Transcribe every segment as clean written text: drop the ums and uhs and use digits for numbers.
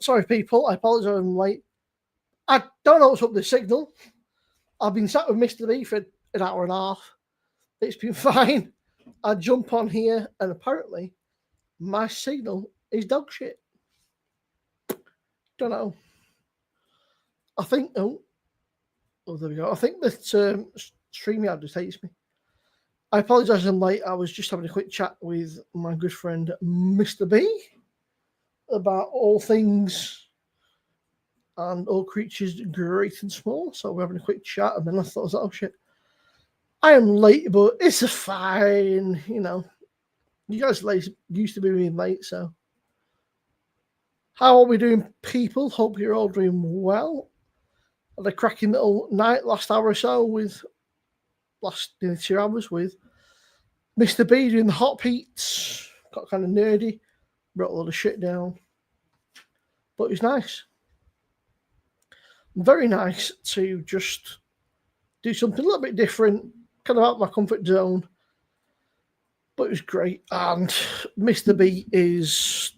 Sorry, people. I apologise I'm late. I don't know what's up with the signal. I've been sat with Mr. B for an hour and a half. It's been fine. I jump on here and apparently my signal is dog shit. Don't know. I think, oh, there we go. I think that StreamYard just hates me. I apologise I'm late. I was just having a quick chat with my good friend Mr. B about all things and all creatures great and small. So we're having a quick chat, and then I thought, oh shit, I am late, but it's a fine, you know. You guys used to be being late, so. How are we doing, people? Hope you're all doing well. Had a cracking little night last hour or so with last 2 hours with Mr. B doing the hot heats. Got kind of nerdy, wrote a lot of shit down, but it was nice. Very nice to just do something a little bit different, kind of out of my comfort zone. But it was great, and Mr. B is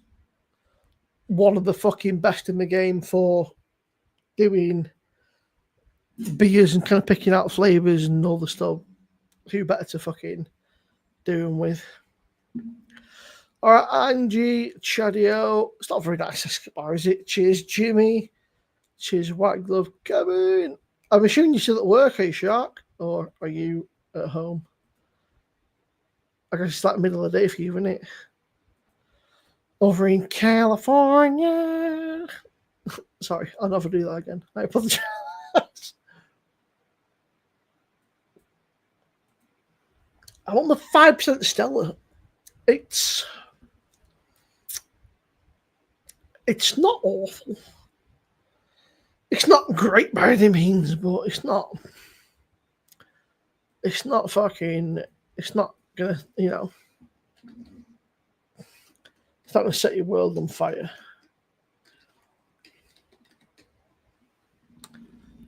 one of the fucking best in the game for doing beers and kind of picking out flavors and all the stuff. Who better to fucking do them with? All right, Angie, Chadio. It's not very nice Escobar, is it? Cheers, Jimmy. Cheers, White Glove. Kevin. I'm assuming you're still at work, are you, Shark? Or are you at home? I guess it's like middle of the day for you, isn't it? Over in California. Sorry, I'll never do that again. I apologize. I want the 5% Stella. It's not awful. It's not great by any means, but it's not fucking, it's not gonna, you know, it's not gonna set your world on fire.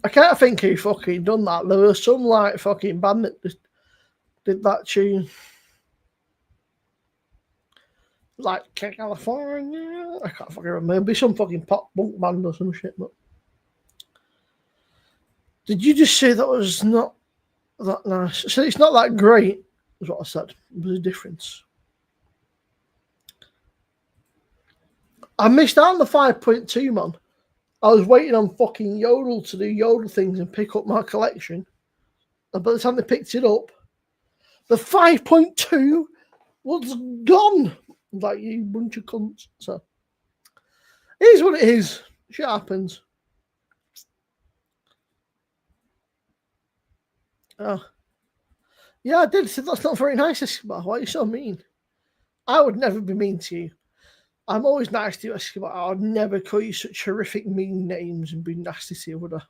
I can't think who fucking done that. There was some like fucking band that just did that tune. Like California. I can't fucking remember. It'd be some fucking pop punk band or some shit, but did you just say that was not that nice? So it's not that great, is what I said. There's a difference. I missed out on the 5.2, man. I was waiting on fucking Yodel to do Yodel things and pick up my collection. And by the time they picked it up, the 5.2 was gone. Like, you bunch of cunts. So, it is what it is. Shit happens. Yeah, I did. So that's not very nice, Escobar. Why are you so mean? I would never be mean to you. I'm always nice to you, Escobar. I would never call you such horrific, mean names and be nasty to you, would I?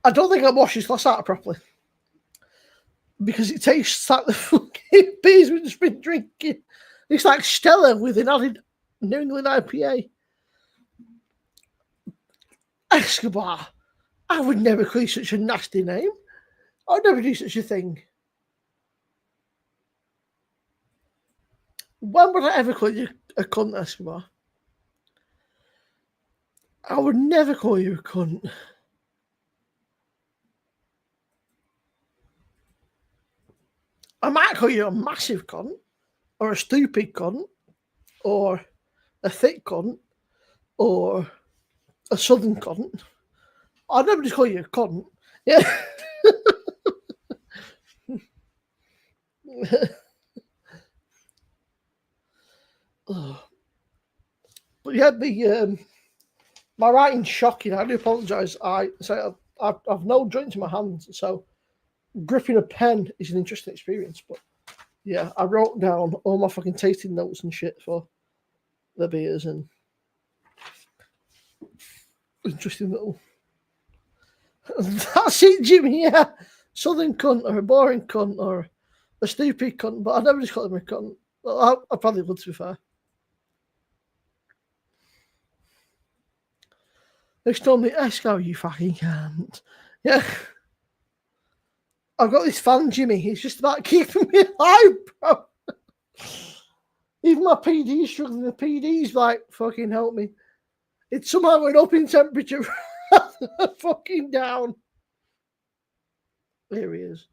I don't think I washed this glass out properly. Because it tastes like the fucking beers we've just been drinking. It's like Stella with an added New England IPA. Escobar. I would never call you such a nasty name. I would never do such a thing. When would I ever call you a cunt, Escobar? I would never call you a cunt. I might call you a massive cunt, or a stupid cunt, or a thick cunt, or a southern cunt. I'd never just call you a cunt. Yeah. But yeah, my writing's shocking. I do apologise. I've no joints in my hands, so gripping a pen is an interesting experience. But yeah, I wrote down all my fucking tasting notes and shit for the beers, and interesting little. That's it, Jimmy. Yeah, southern cunt or a boring cunt or a stupid cunt, but I never just call him a cunt. Well, I probably would, to be fair. They told me, Esco, you fucking can't. Yeah. I've got this fan, Jimmy. He's just about keeping me alive, bro. Even my PD's struggling. The PD's like, fucking help me. It somehow went up in temperature, fucking down. Here he is.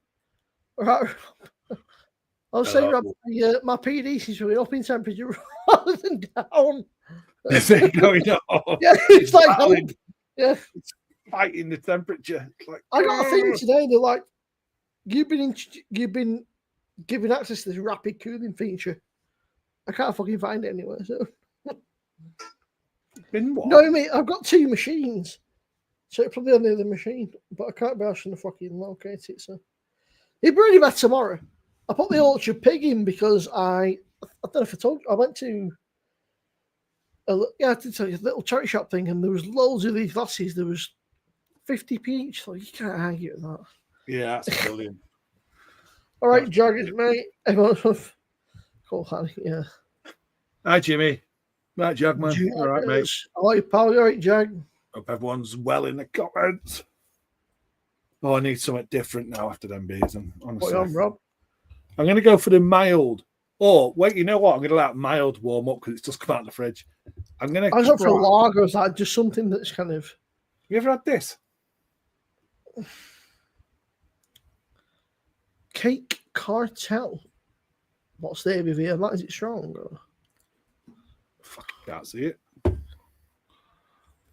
All right. I'll say, Rob, my PD seems to be up in temperature rather than down. Is it going on? Yeah, it's like, yeah, it's fighting the temperature. It's like, I got a thing today. They're like, you've been given access to this rapid cooling feature. I can't fucking find it anywhere. So, in what? no, mate, I've got 2 machines, so it's probably on the other machine, but I can't be asked to fucking locate it. So, it'll be ready by tomorrow. I put the Ultra Pig in because I don't know if I told you, I went to I did tell you, a little charity shop thing, and there was loads of these glasses. There was 50p each, so you can't argue with that. Yeah, that's brilliant. All right, joggers, mate. Everyone's cool, honey. Yeah. Hi, Jimmy. Right, Jagman. All right, mate. All right, pal. All right, Jag. Hope everyone's well in the comments. Oh, I need something different now after them beers. Honestly. What on, Rob? I'm going to go for the mild. Oh, wait, you know what? I'm going to let mild warm up because it's just come out of the fridge. I'm going to. I was up for lagers, like just something that's kind of. Have you ever had this? Cake Cartel. What's the ABV of that? Is it strong? Or? Fucking can't see it. Let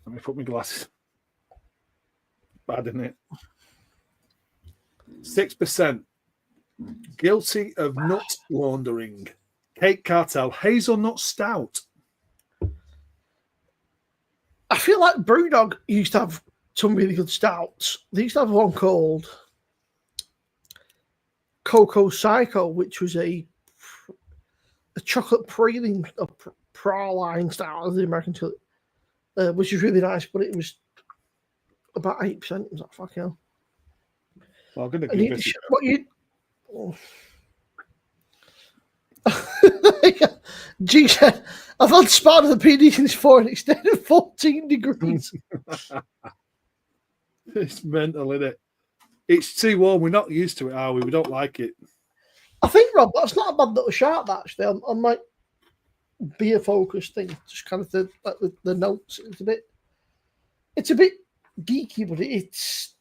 me put my glasses. Bad, isn't it? 6%. Guilty of nut laundering. Cake Cartel Hazelnut Stout. I feel like Brewdog used to have some really good stouts. They used to have one called Cocoa Psycho, which was a chocolate praline, a praline stout, as the American call it, which is really nice, but it was about 8%. It was like, fuck hell. Well, I'm going to give this what you. Geez, I've had spot of the PD since 4 and it's dead at 14 degrees. It's mental, isn't it? It's too warm. We're not used to it, are we? We don't like it. I think, Rob, that's not a bad little shout, actually, on my beer focus thing. Just kind of the notes. It's a bit geeky, but it's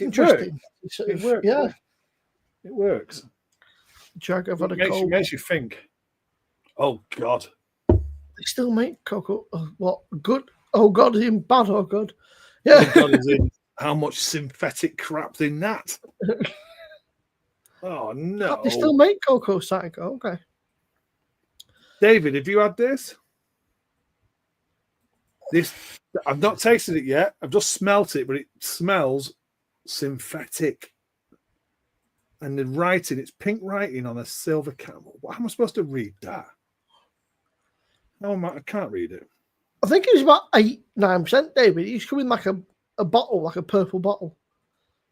interesting. It works. Yeah. It works. Jag, I've had it a cold. Makes you think. Oh, God. They still make cocoa. What? Good? Oh, God, is in bad or good? Yeah. Oh, God, is in how much synthetic crap's in that? Oh, no. But they still make Cocoa Psycho. Okay. David, have you had this? I've not tasted it yet. I've just smelt it, but it smells synthetic. And the writing, it's pink writing on a silver camel. How am I supposed to read that? I can't read it. I think it was about 8-9%, David. It used to come in like a bottle, like a purple bottle.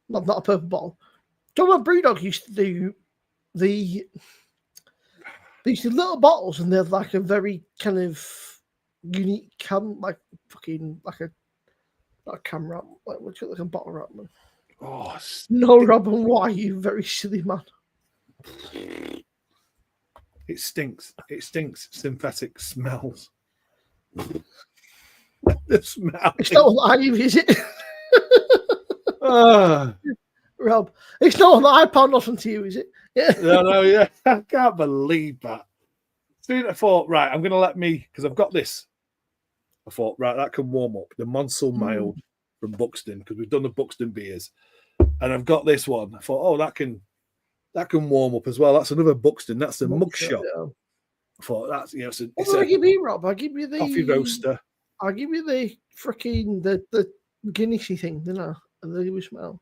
Not a purple bottle. Don't know, Brewdog used to do these little bottles, and they're like a very kind of unique like a cam wrap, like what's it, like a bottle wrap, man. Oh no, Robin, why you very silly man? It stinks. It stinks. Synthetic smells. The smell. It's not live, is it? Rob, it's not on the iPod, nothing to you, is it? Yeah. No, yeah. I can't believe that. Soon I thought, right, I'm going to because I've got this. I thought, right, that can warm up. The Monsell Mild from Buxton, because we've done the Buxton beers. And I've got this one. I thought, oh, that can warm up as well. That's another Buxton. That's a mugshot. Yeah. I thought that's it's what do I give you, Rob? I give you the coffee roaster. I'll give you the freaking the Guinnessy thing, didn't I? And the you smell.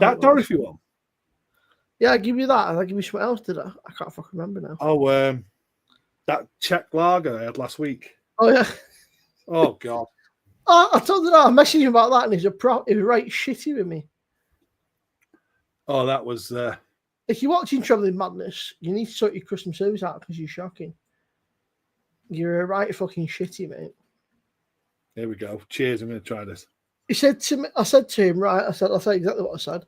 That Dorothy one. Yeah, I give you that, and I give you something else. Did I? I can't fucking remember now. Oh, that Czech lager I had last week. Oh yeah. Oh God. I told you that I messaged him about that, and he was right shitty with me. Oh, that was. If you're watching Travelling Madness, you need to sort your custom service out because you're shocking. You're a right fucking shitty, mate. Here we go. Cheers. I'm going to try this. He said to me, I said to him, right, I'll say exactly what I said.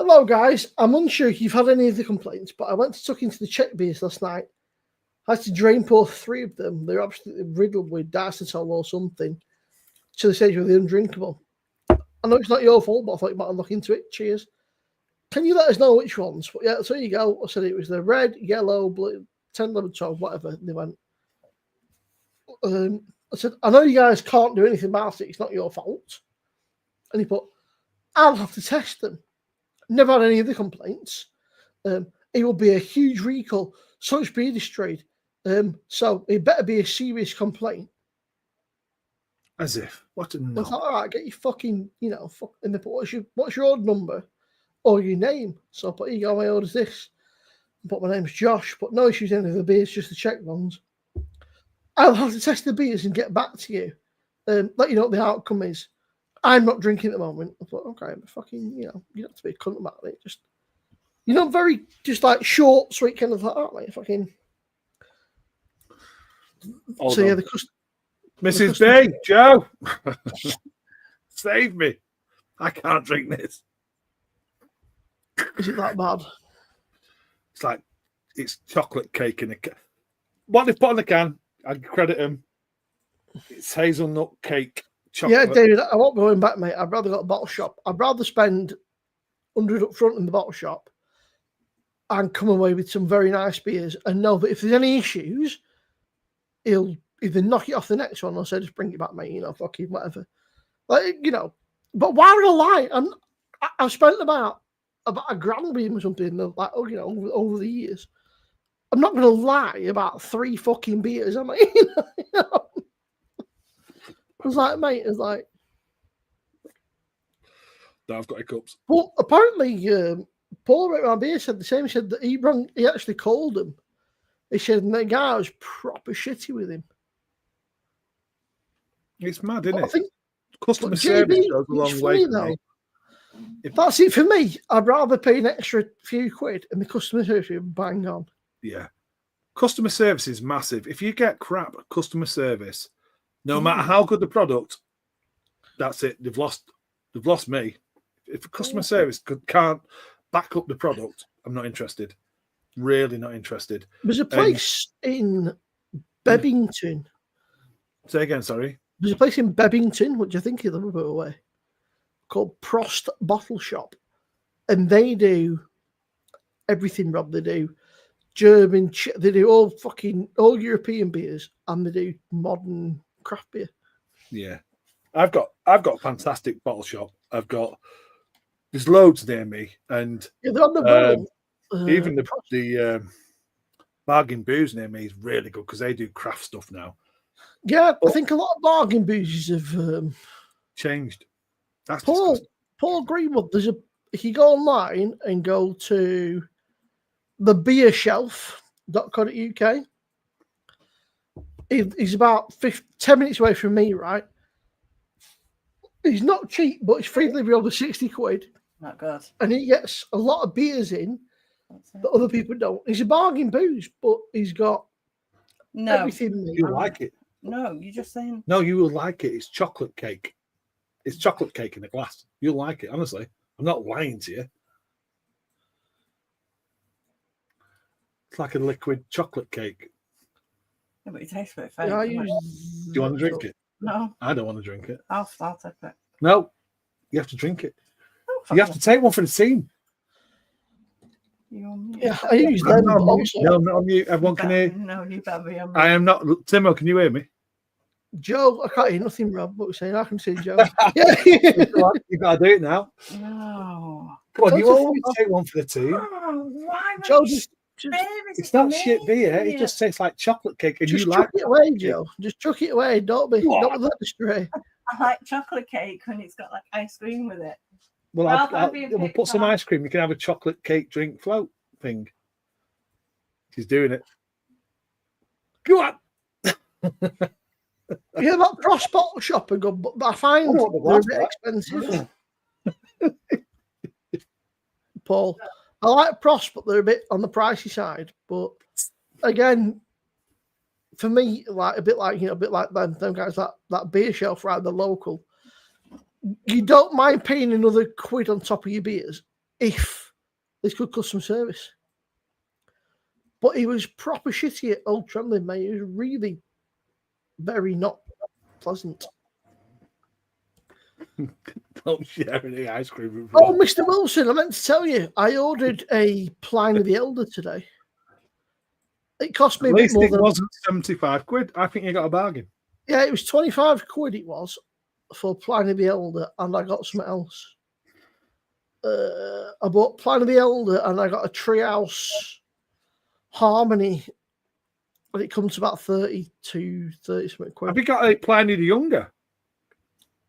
Hello, guys. I'm unsure if you've had any of the complaints, but I went to tuck into the Czech beers last night. I had to drain pour 3 of them. They're absolutely riddled with diacetyl or something to the stage where they're undrinkable. I know it's not your fault, but I thought you might look into it. Cheers. Can you let us know which ones? But yeah, so you go. I said it was the red, yellow, blue, 10, 11, 12, whatever. And they went, I said, I know you guys can't do anything about it. It's not your fault. And he put, I'll have to test them. Never had any of the complaints. It will be a huge recall. Such beer destroyed. So it better be a serious complaint. As if. What a I was knob. like, all right, get your fucking, and they put, what's your order number or your name? So I put, here you go, my order's this. But my name's Josh, but no issues any of the beers, just the Czech ones. I'll have to test the beers and get back to you. Let you know what the outcome is. I'm not drinking at the moment. I thought, okay, but fucking, you don't have to be a cunt about it. Just, very, just like short, sweet kind of, oh, mate, fucking. Hold so, on. yeah, Mrs. B, Joe, save me. I can't drink this. Is it that bad? It's like, it's chocolate cake in a can. What they put on the can, I credit them. It's hazelnut cake. Chocolate. Yeah, David, I won't be going back, mate. I'd rather go to a bottle shop. I'd rather spend 100 up front in the bottle shop and come away with some very nice beers and know that if there's any issues, he'll either knock it off the next one or say, just bring it back, mate, fucking whatever. But why would I lie? I've spent about a grand beer or something, like, over the years. I'm not going to lie about 3 fucking beers, am I? I was like, mate, No, I've got hiccups. Well, apparently, Paul at my beer said the same. He said that he actually called him. He said the guy was proper shitty with him. It's mad, isn't But I it? think Customer JB, service goes a long it's way funny, for me. If that's it for me, I'd rather pay an extra few quid and the customer service would bang on. Yeah. Customer service is massive. If you get crap customer service, no matter how good the product, that's it. They've lost me. If customer service can't back up the product, I'm not interested. Really not interested. There's a place in Bebington. Say again, sorry. There's a place in Bebington, which I think is a little bit away, called Prost Bottle Shop. And they do everything, Rob. They do German, they do all European beers, and they do modern craft beer. Yeah. I've got a fantastic bottle shop. There's loads near me, and Yeah, they're on the bottle. even the bargain booze near me is really good because they do craft stuff now. Yeah, I think a lot of bargain boozes have Changed. That's Paul Greenwood. If you go online and go to thebeershelf.co.uk, he's about 10 minutes away from me, right? He's not cheap, but he's free delivery over 60 quid. Not good. And he gets a lot of beers in that other people don't. He's a bargain booze, but he's got everything. You like it? No, you're just saying. No, you will like it. It's chocolate cake. It's chocolate cake in a glass. You'll like it, honestly. I'm not lying to you. It's like a liquid chocolate cake. Yeah, but it tastes a bit Yeah, fake. Do you want to drink it? No, I don't want to drink it. I'll take it. No, you have to drink it. Oh, You have to take one for the team. Yeah, I use them. I'm not on mute. Also. No, I'm not on mute. Everyone can hear. No, you better be on. I am not. Timo, can you hear me? Joe, I can't hear nothing, Rob. What we're saying, I can see Joe. Yeah. You got to do it now. No. Come on, Don't you you always think- take one for the team. Oh, why would Joe, you just It's not shit beer. It just tastes like chocolate cake, and you chuck like it away, Joe. Just chuck it away. Don't let it stray. I like chocolate cake when it's got like ice cream with it. Well, Rather than being we'll put some picked on. ice cream. You can have a chocolate cake drink float thing. She's doing it. Go on. Yeah, that Prost bottle shop are good, but I find I want the they're a glass bit expensive. Paul, I like Prost, but they're a bit on the pricey side. But again, for me, a bit like them guys that beer shelf, right? The local. You don't mind paying another quid on top of your beers if this could customer service. But he was proper shitty at Old Tremlin, mate. He was really very not pleasant. Don't share any ice cream with Oh, Rob. Mr. Wilson, I meant to tell you, I ordered a Pliny the Elder today. It cost me At a bit least more it than... wasn't 75 quid. I think you got a bargain. Yeah, it was 25 quid it was for Pliny the Elder, and I got something else. I bought Pliny the Elder, and I got a Treehouse Harmony, and it comes to about 30 something quid. Have you got a Pliny the Younger?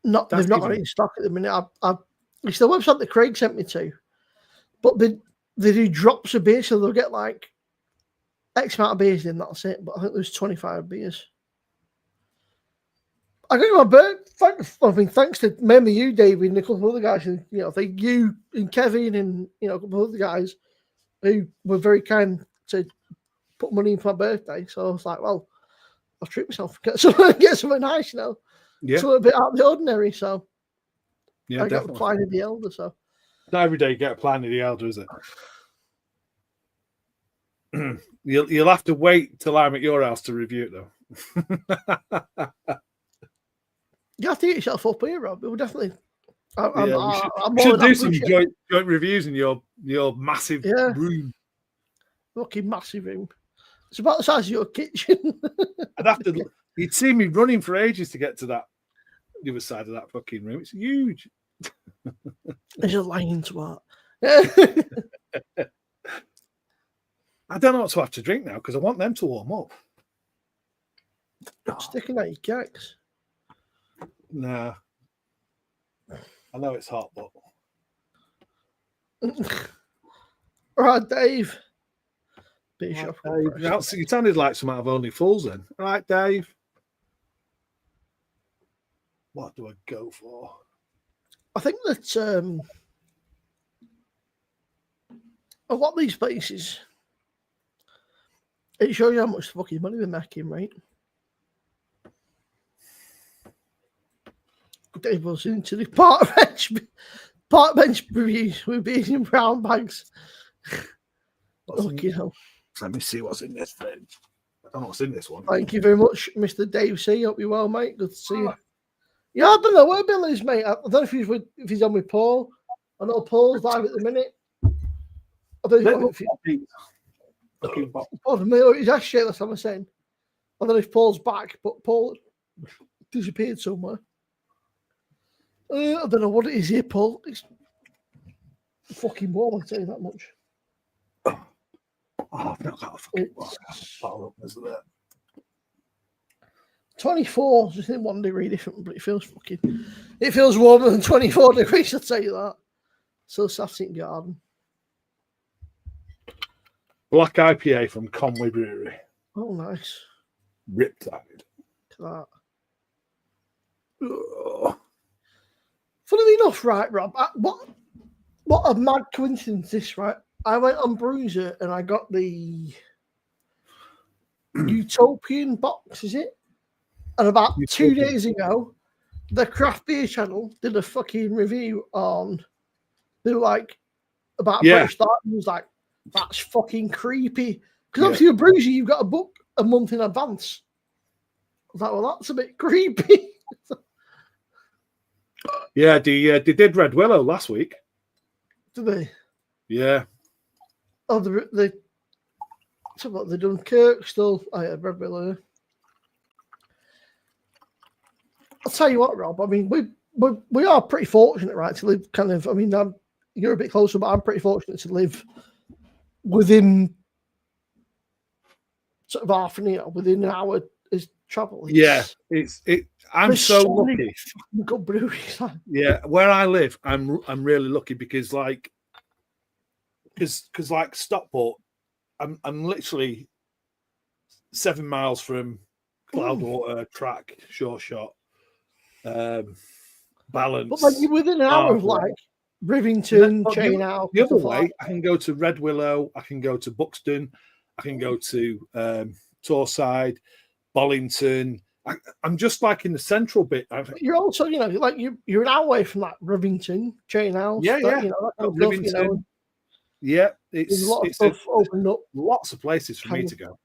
They've That's not got even- it in stock at the minute. It's the website that Craig sent me to, but they do drops of beer, so they'll get like X amount of beers in, that's it. But I think there's 25 beers. I got my bird. Thanks to mainly you, David, and a couple of other guys. And, I think you and Kevin and a couple of other guys who were very kind to put money in for my birthday. So I was like, well, I'll treat myself, get something nice, Yeah, something a bit out of the ordinary. So yeah, I got definitely. Pliny the Elder. So Not every day you get a Pliny the Elder, is it? You'll have to wait till I'm at your house to review it, though. you have to get yourself up here, Rob. We'll definitely. I'm We more should than do happy some with you. joint reviews in your massive Yeah. room. Fucking massive room. It's about the size of your kitchen. I'd have to. You'd see me running for ages to get to the other side of that fucking room. It's huge. There's a line to what. I don't know what to have to drink now because I want them to warm up. Sticking out your cakes. Nah. I know it's hot, but All right, Dave. Bit Right, of Dave, you sounded like some out of Only Fools then. All right, Dave. What do I go for? I think that a lot of these places, it shows you how much fucking money they're making, right? Dave was into the park bench reviews with beers in brown bags. Fucking hell. Let me see what's in this fridge. I don't know what's in this one. Thank you very much, Mr. Dave C. Hope you're well, mate. Good to see you. Yeah, I don't know where Bill is, mate. I don't know if he's on with Paul. I know Paul's live at the minute. I don't know if pardon me, or he's actually that's what I'm saying. I don't know if Paul's back, but Paul disappeared somewhere. I don't know what it is here, Paul. It's fucking warm, I'll tell you that much. Oh, I've not got a fucking bottle up, isn't there? 24 is in 1 degree different, but it feels warmer than 24 degrees, I'll tell you that. So Satin Garden. Black IPA from Conway Brewery. Oh, nice. Riptide. Look at that. Ugh. Funnily enough, right, Rob, what a mad coincidence this, right? I went on Bruiser and I got the Utopian box, is it? And about 2 days ago, the Craft Beer Channel did a fucking review on, they were like, about British Start, and was like, that's fucking creepy. Because obviously with Bruiser, you've got to book a month in advance. I was like, well, that's a bit creepy. Yeah, they did Red Willow last week. Did they? Yeah. Oh, they so what they done? Kirk still. Oh yeah, Red Willow. I'll tell you what, Rob. I mean, we are pretty fortunate, right, to live kind of. I mean, you're a bit closer, but I'm pretty fortunate to live within sort of half an hour, within an hour is travel. I'm so lucky. Good breweries. Yeah, where I live, I'm really lucky because like Stockport, I'm literally 7 miles from Cloudwater, Track, Shore Shot, Balance. But like you're within an hour of like Rivington, Chain House. The other way, I can go to Red Willow, I can go to Buxton, I can go to Torside, Bollington, I'm just like in the central bit. You're also, like you're an hour away from that Rivington chain house. Yeah, yeah. That kind of stuff, Rivington. Yeah, there's a lot of stuff opened up. Lots of places for me to go.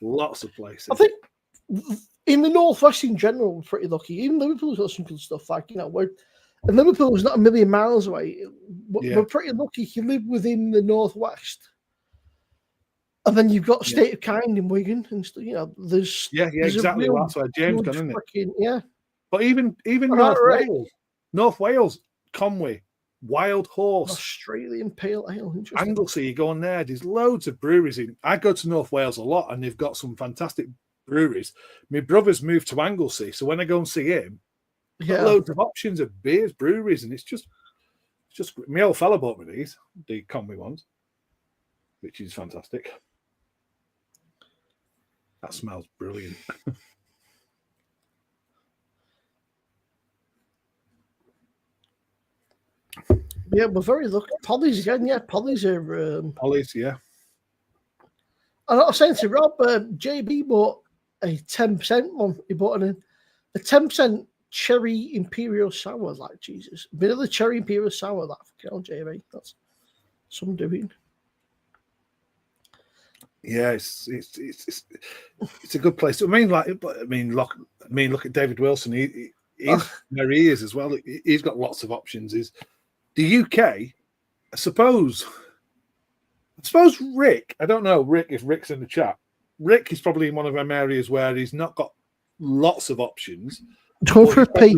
Lots of places. I think in the Northwest in general, we're pretty lucky. Even Liverpool's got some good stuff. Like, and Liverpool's not a million miles away. We're pretty lucky if you live within the Northwest. And then you've got State of Kind in Wigan, and there's exactly. That's where James gone, isn't it? Yeah. But even North Wales, Conway, Wild Horse, Australian Pale Ale, Anglesey, you go on there. There's loads of breweries in. I go to North Wales a lot, and they've got some fantastic breweries. My brother's moved to Anglesey, so when I go and see him, loads of options of beers, breweries, and it's just my old fella bought me these, the Conway ones, which is fantastic. That smells brilliant. Yeah, we're very lucky. Polly's again, yeah. Polly's are. Polly's, yeah. I'm not saying to Rob, JB bought a 10% one. He bought a 10% cherry imperial sour. Like Jesus, vanilla cherry imperial sour. That fucking hell, JB. That's some doing. Yeah, it's a good place. I mean, look at David Wilson. He's where he is as well. He's got lots of options. Is the UK? I suppose Rick. I don't know, Rick. If Rick's in the chat, Rick is probably in one of them areas where he's not got lots of options. Go for a pee.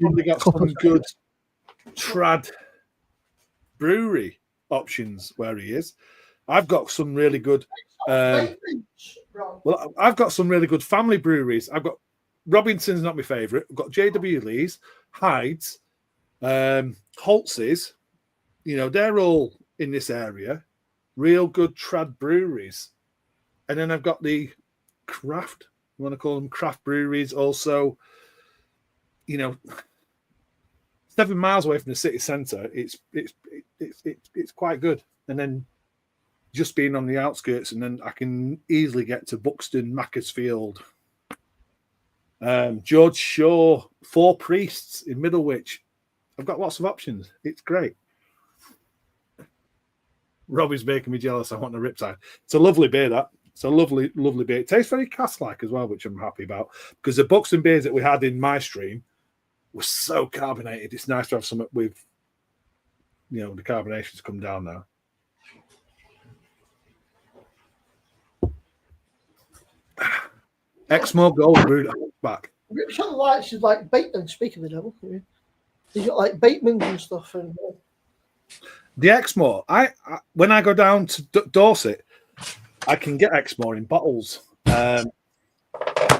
Probably got some good trad brewery options where he is. I've got some really good. I've got some really good family breweries. I've got Robinson's not my favourite. I've got JW Lee's, Hyde's, Holtz's. They're all in this area. Real good trad breweries. And then I've got the craft. You want to call them craft breweries? Also, 7 miles away from the city centre. It's quite good. And then just being on the outskirts, and then I can easily get to Buxton, Macclesfield, George Shaw, Four Priests in Middlewich. I've got lots of options. It's great. Robbie's making me jealous. I want a Riptide. It's a lovely beer, that. It's a lovely, lovely beer. It tastes very cask-like as well, which I'm happy about, because the Buxton beers that we had in my stream were so carbonated. It's nice to have something with, the carbonation's come down now. Exmoor Gold Brewed back. Richard likes is like Bateman. Speaking of the devil, he's got like Bateman and stuff. And the Exmoor, I when I go down to Dorset, I can get Exmoor in bottles, and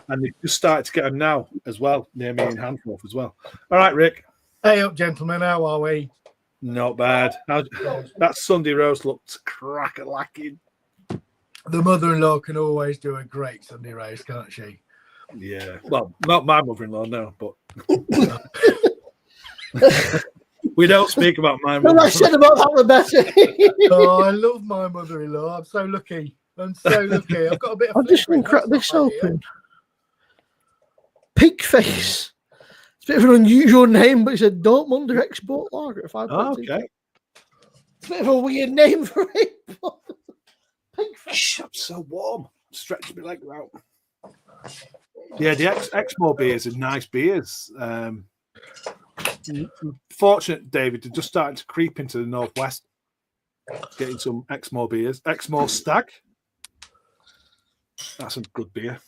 they've just started to get them now as well near me in Handforth as well. All right, Rick. Hey up, gentlemen. How are we? Not bad. That Sunday roast looked crack-a-lacking. The mother-in-law can always do a great Sunday roast, can't she? Yeah. Well, not my mother-in-law, no, but we don't speak about my mother. What I said about that the better. Oh, I love my mother-in-law. I'm so lucky. I've got a bit of. I'm just going to crack this open. Pigface. It's a bit of an unusual name, but it's a Dortmunder export lager. Okay. It's a bit of a weird name for it. Pigface. I'm so warm. Stretch my leg out. Yeah, the Exmoor beers are nice beers. Fortunate, David, to just starting to creep into the northwest, getting some Exmoor beers. Exmoor Stag. That's a good beer.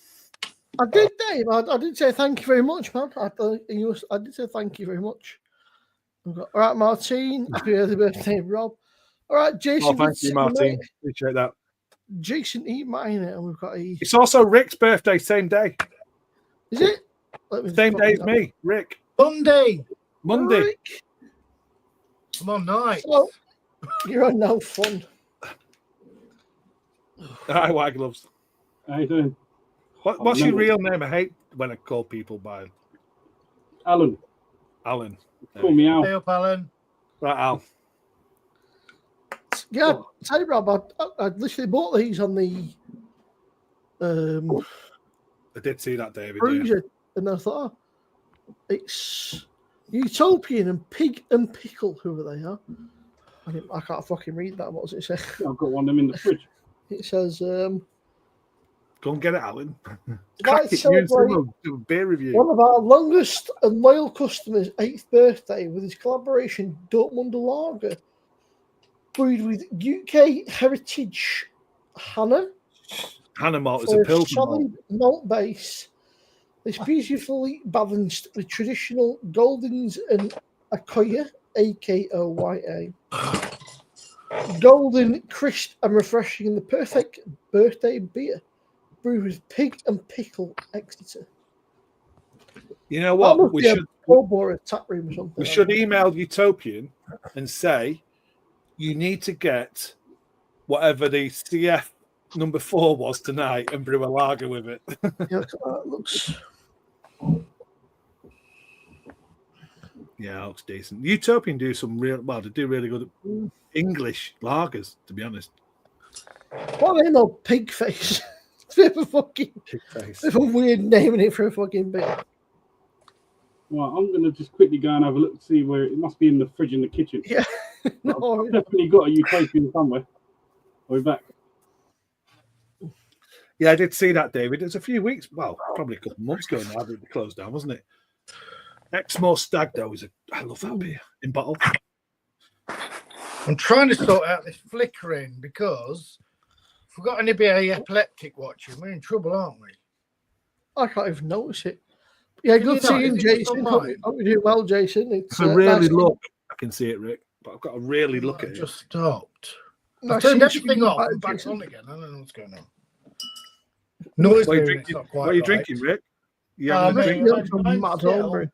I did, Dave. I did say thank you very much, man. I did say thank you very much. All right, Martine. Happy early birthday, Rob. All right, Jason. Oh, thank you, Martine. Appreciate that. Jason E. Miner, and we've got a. It's also Rick's birthday, same day. Is it? Same day as me, Rick. Monday. Rick. I'm on night. So, you're on no fun. Hi, White Gloves. How you doing? What's your real name? I hate when I call people by Alan. Alan. Call me Al. Hey up, Alan. Right, Al. Yeah, tell you, Rob, I literally bought these on the I did see that, David. Brews Yeah. it, and I thought, it's Utopian and Pig and Pickle, whoever they are. I can't fucking read that. What does it say? I've got one of them in the fridge. It says, Go and get it, Alan. "Might Crack it, you and celebrate Simon, do a beer review. one of our longest and loyal customers' 8th birthday with his collaboration Dortmunder Lager, brewed with UK heritage Hannah Hannah malt is for a a Pilsner malt. solid malt base. It's beautifully balanced with traditional Goldens and Akoya, Akoya. Golden, crisp, and refreshing, and the perfect birthday beer. Brewed with Pig and Pickle, Exeter. You know That what? must We be a should pub or a tap room or something. we should email Utopian and say you need to get whatever the CF number 4 was tonight and brew a lager with it. Yeah, that looks. Yeah, that looks decent. Utopian do some real well. They do really good English lagers, to be honest. What they know, pig face. It's a bit of a fucking, Pig face. bit of a weird naming it for a fucking beer. Well, I'm going to just quickly go and have a look to see where it must be in the fridge in the kitchen. Yeah, no, I've definitely got a Utopian somewhere. I'll be back. Yeah, I did see that, David. It was a few weeks, well, probably a couple of months ago now that it closed down, wasn't it? Exmoor Stag, though, I love that beer in bottle. I'm trying to sort out this flickering because if we've got anybody epileptic watching, we're in trouble, aren't we? I can't even notice it. Yeah, Can good you not? seeing Is it just Jason. on Hope mine? you do well, Jason. It's If I really nice look, I can see it, Rick, but I've got to really look at it. Just stopped. nice I've turned seeing everything you off back, and back Jason. on again. I don't know what's going on. Noise What are you level, drinking, it's not quite what are you right. drinking, Rick? You Oh, having a mate, drink? Drink some I'm mad still- homebrew.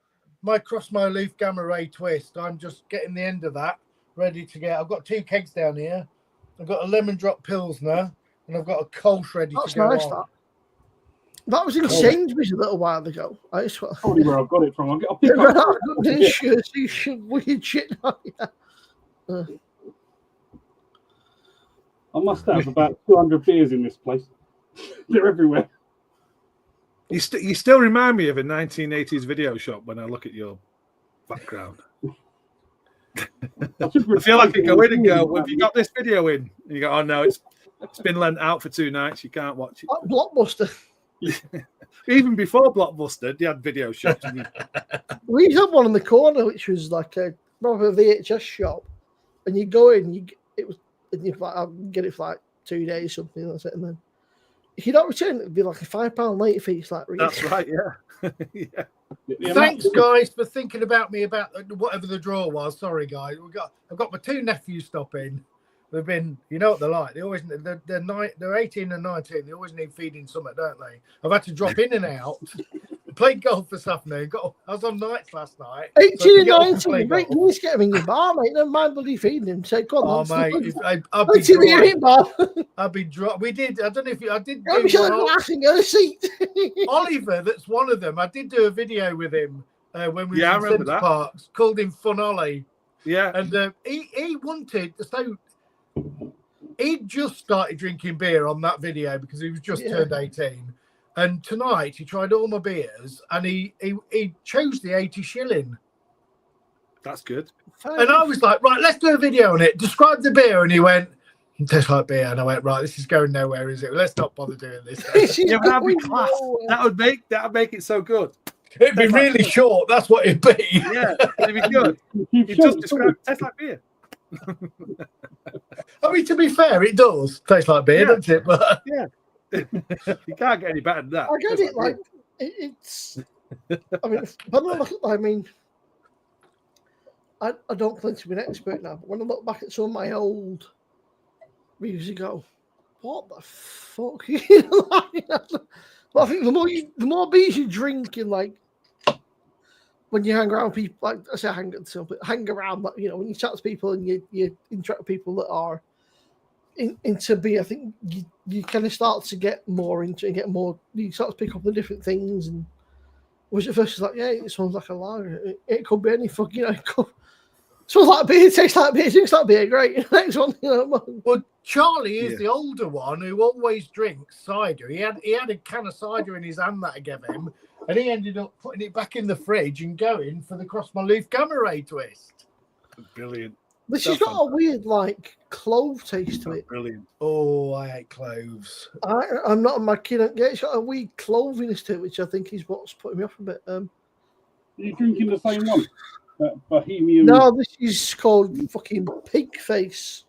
My Crossmo Leaf Gamma Ray twist. I'm just getting the end of that ready to get. I've got 2 kegs down here. I've got a lemon drop Pilsner and I've got a Kolsch ready That's to go nice. on. That was in Sainsbury's a little while ago. I swear. Probably where I've got it from. I'll pick Yeah, up. this shit, weird shit. Yeah. I must have about 200 beers in this place. They're everywhere. You still remind me of a 1980s video shop when I look at your background. I feel like you go in and go, have you got this video in? And you go, oh no, it's been lent out for 2 nights. You can't watch it. That Blockbuster. Even before Blockbuster, they had video shops. And We had one in the corner, which was like a proper VHS shop, and you go in, and you like, I'll get it for like 2 days, something. That's it, and then if you don't return, it'd be like a £5 late fee. It's like really. that's right, yeah. Yeah. Yeah, Thanks, Matt- guys, for thinking about me about whatever the draw was. Sorry, guys. I've got my 2 nephews stopping. They've been, you know what they're like. They're 18 and 19. They always need feeding something, don't they? I've had to drop in and out. Played golf this afternoon. I was on nights last night. so I 18 could and get off and play 19, right? golf. You need to get him in your bar, mate. Never mind bloody feeding him. Say, come Oh, on, mate, I'd be Let's see the dry. eating bar. I'd be dry. We did. I don't know if I did. Let me do show the one. glass and get a seat. Oliver, that's one of them. I did do a video with him when we Yeah, I were remember in Centre that. Parks. Called him Fun Ollie, Yeah. and he wanted so. He just started drinking beer on that video because he was just Yeah. turned 18. And tonight he tried all my beers and he chose the 80 shilling. That's good. And I was like, right, let's do a video on it. Describe the beer. And he went, it tastes like beer. And I went, right, this is going nowhere, is it? Let's not bother doing this. Yeah, but that'd be class. That'd make it so good. It'd be really short. That's what it'd be. Yeah, it'd be good. Keep You showing just describe it tastes like beer. I mean, to be fair, it does taste like beer, Yeah. doesn't it? But You can't get any better than that. I get it. Like it's. I mean, when I look at, I mean, I don't claim to be an expert now, but when I look back at some of my old years ago, what the fuck? Well, I think the more beers you drink, and like when you hang around people, like I say, hang around, like, you know, when you chat to people and you interact with people that are into beer, I think you kind of start to get more into it, you start to pick up the different things. And was at first it's like, yeah, it sounds like a lager. It could be any fucking, you know, Smells like beer, tastes like beer, drinks like beer. Great. Next one. Well, Charlie is Yeah. the older one who always drinks cider. He had a can of cider in his hand that I gave him, and he ended up putting it back in the fridge and going for the Cross My Leaf Gamma Ray twist. Brilliant. This So has got a weird, like, clove taste to it. Brilliant. Oh, I hate cloves. I'm not a mad kid. It's got a weird cloviness to it, which I think is what's putting me off a bit. Are you drinking the same one? That Bohemian. No, this is called fucking Pig Face.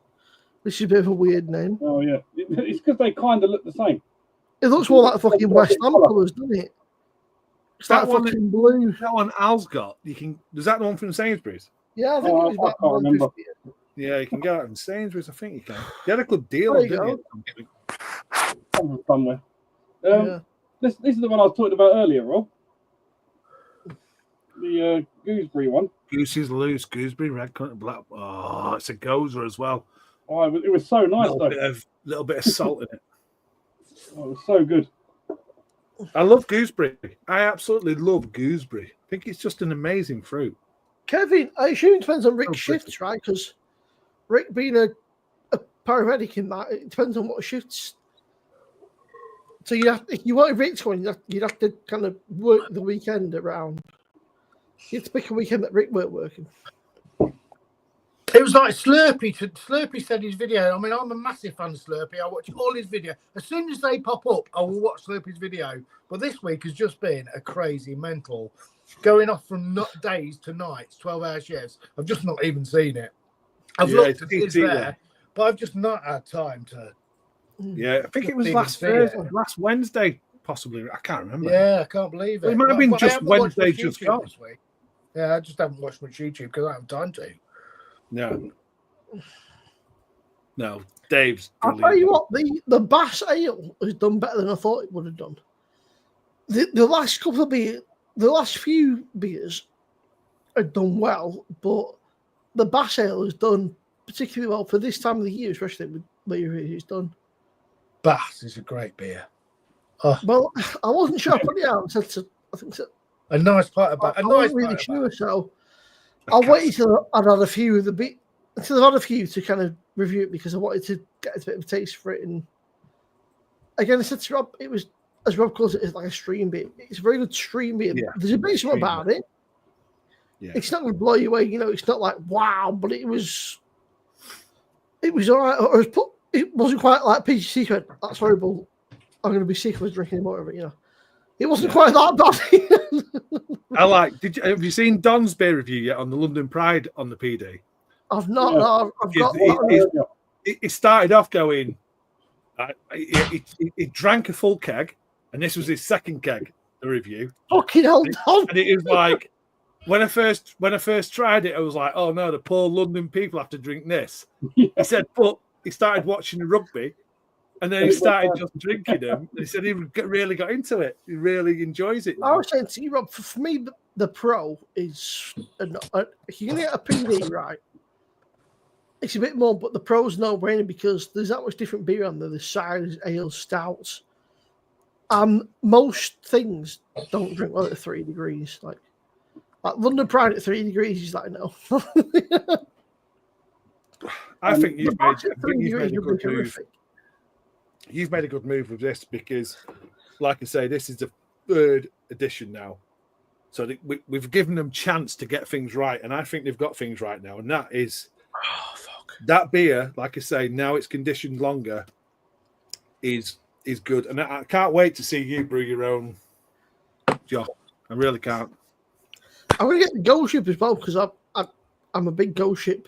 This is a bit of a weird name. Oh yeah, it's because they kind of look the same. It looks more like fucking West Ham colours, doesn't it? It's That like one- fucking blue. That one Al's got. Is that the one from Sainsbury's? Yeah, I think Oh, it was about I can't remember. 150. Yeah, you can get it in Sainsbury's. I think you can. You had a good deal There on, you didn't you? Somewhere. Yeah. This is the one I was talking about earlier, Rob. The gooseberry one. Goose is loose. Gooseberry, red currant, black. Oh, it's a gozer as well. Oh, it was so nice Little though. bit of salt in it. Oh, it was so good. I love gooseberry. I absolutely love gooseberry. I think it's just an amazing fruit. Kevin, I assume it depends on Rick's Oh, shifts, right? Because Rick being a paramedic in that, it depends on what shifts. So if you wanted Rick to win, you'd have to kind of work the weekend around. You have to pick a weekend that Rick weren't working. It was like Slurpee. Slurpee said his video. I mean, I'm a massive fan of Slurpee. I watch all his videos. As soon as they pop up, I will watch Slurpee's video. But this week has just been a crazy mental. Going off from days to nights, 12-hour shifts. I've just not even seen it. I've Yeah, looked, it's it's easy, there, but I've just not had time to. Yeah, I think it was Didn't last see it. Thursday, last Wednesday, possibly. I can't remember. Yeah, I can't believe it. It might have been But I just haven't watched Wednesday much just YouTube gone. this week. Yeah, I just haven't watched much YouTube because I haven't time to. No, Dave's. I'll tell brilliant. you what, the Bass Ale has done better than I thought it would have done. The last couple of beers, the last few beers have done well, but the Bass Ale has done particularly well for this time of the year, especially with beer it's done. Bass is a great beer. Well, I wasn't sure I put it out. I think so. A nice part of I Bass. A nice wasn't really part of sure, Bass. so I waited till I'd had a few of the bit. Until I've had a few to kind of review it because I wanted to get a bit of a taste for it. And again, I said to Rob, it was, as Rob calls it, it's like a stream beer. It's a very good stream beer. Yeah, There's a bit stream about beer. it. Yeah. It's not going to blow you away. It's not like wow, but it was all right. It wasn't quite like PGC went, that's horrible. I'm going to be sick of drinking more of it. It wasn't quite that bad. Have you seen Don's beer review yet on the London Pride on the PD? I've not. Yeah. No, I've got. It started off going. He drank a full keg, and this was his second keg. The review, Fucking hell, Don. and it was like when I first tried it, I was like, "Oh no, the poor London people have to drink this." Yeah. He said, "But he started watching the rugby, and then he started just drinking them." And he said he really got into it. He really enjoys it. I now. was saying to you, Rob, for me, the pro is if you can get a PD right, it's a bit more, but the pro's no brainer because there's that much different beer on there. There's ciders, ales, stouts. Most things don't drink well at 3 degrees. Like London Pride at 3 degrees is like no. I think you've made, Bass at I 3 think you've degrees made a would be good move. horrific. You've made a good move with this because, like I say, this is the third edition now. So we've given them chance to get things right, and I think they've got things right now. And that is, that beer, like I say, now it's conditioned longer, is good. And I can't wait to see you brew your own, Josh. I really can't. I'm going to get the Ghost Ship as well because I'm a big Ghost Ship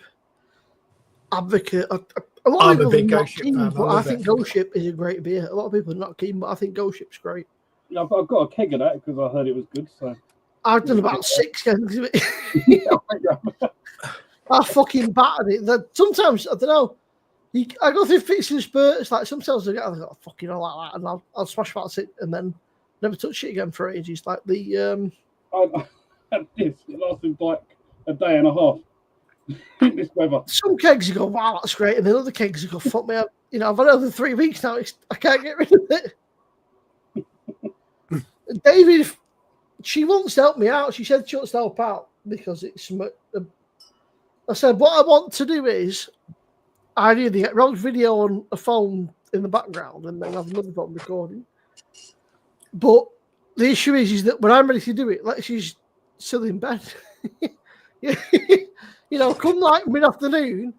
advocate. A lot I'm of a people big are not Ghost Ship keen, fan, I but I love think it. Ghost Ship is a great beer. A lot of people are not keen, but I think Ghost Ship's great. I've got a keg of that because I heard it was good. So I've done about 6 kegs of it. I fucking battered it. Sometimes, I don't know, I go through fits and spurts. Like sometimes I get fucking all like that, and I'll smash past it and then never touch it again for ages. Like the I had this. It lasted like a day and a half. In this weather. some kegs you go, wow, that's great, and then other kegs you go, fuck me up. I've had it over 3 weeks now. I can't get rid of it. David, she wants to help me out. She said she wants to help out because it's I said, what I want to do is I need to get Rob's video on a phone in the background and then have another phone recording. But the issue is that when I'm ready to do it, like she's still in bed. You know, come like mid-afternoon,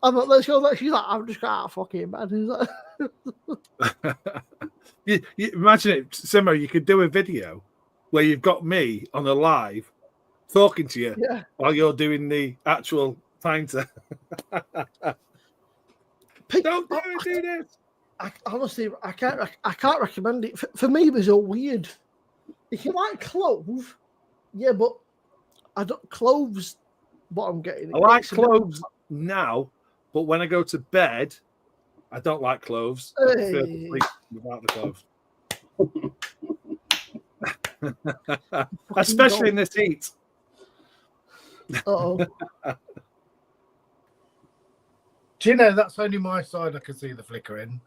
I'm like, let's go. She's like, I'm just got fucking bed. Like, you imagine it, Simo, you could do a video where you've got me on a live talking to you yeah. while you're doing the actual pinter. Don't do this. Honestly, I can't recommend it. For me, it was a weird. If you like clove, yeah, but I don't cloves. What I'm getting, I like cloves now, but when I go to bed, I don't like cloves. I prefer to sleep without the cloves. Especially in this heat. Oh, Do you know that's only my side I can see the flickering?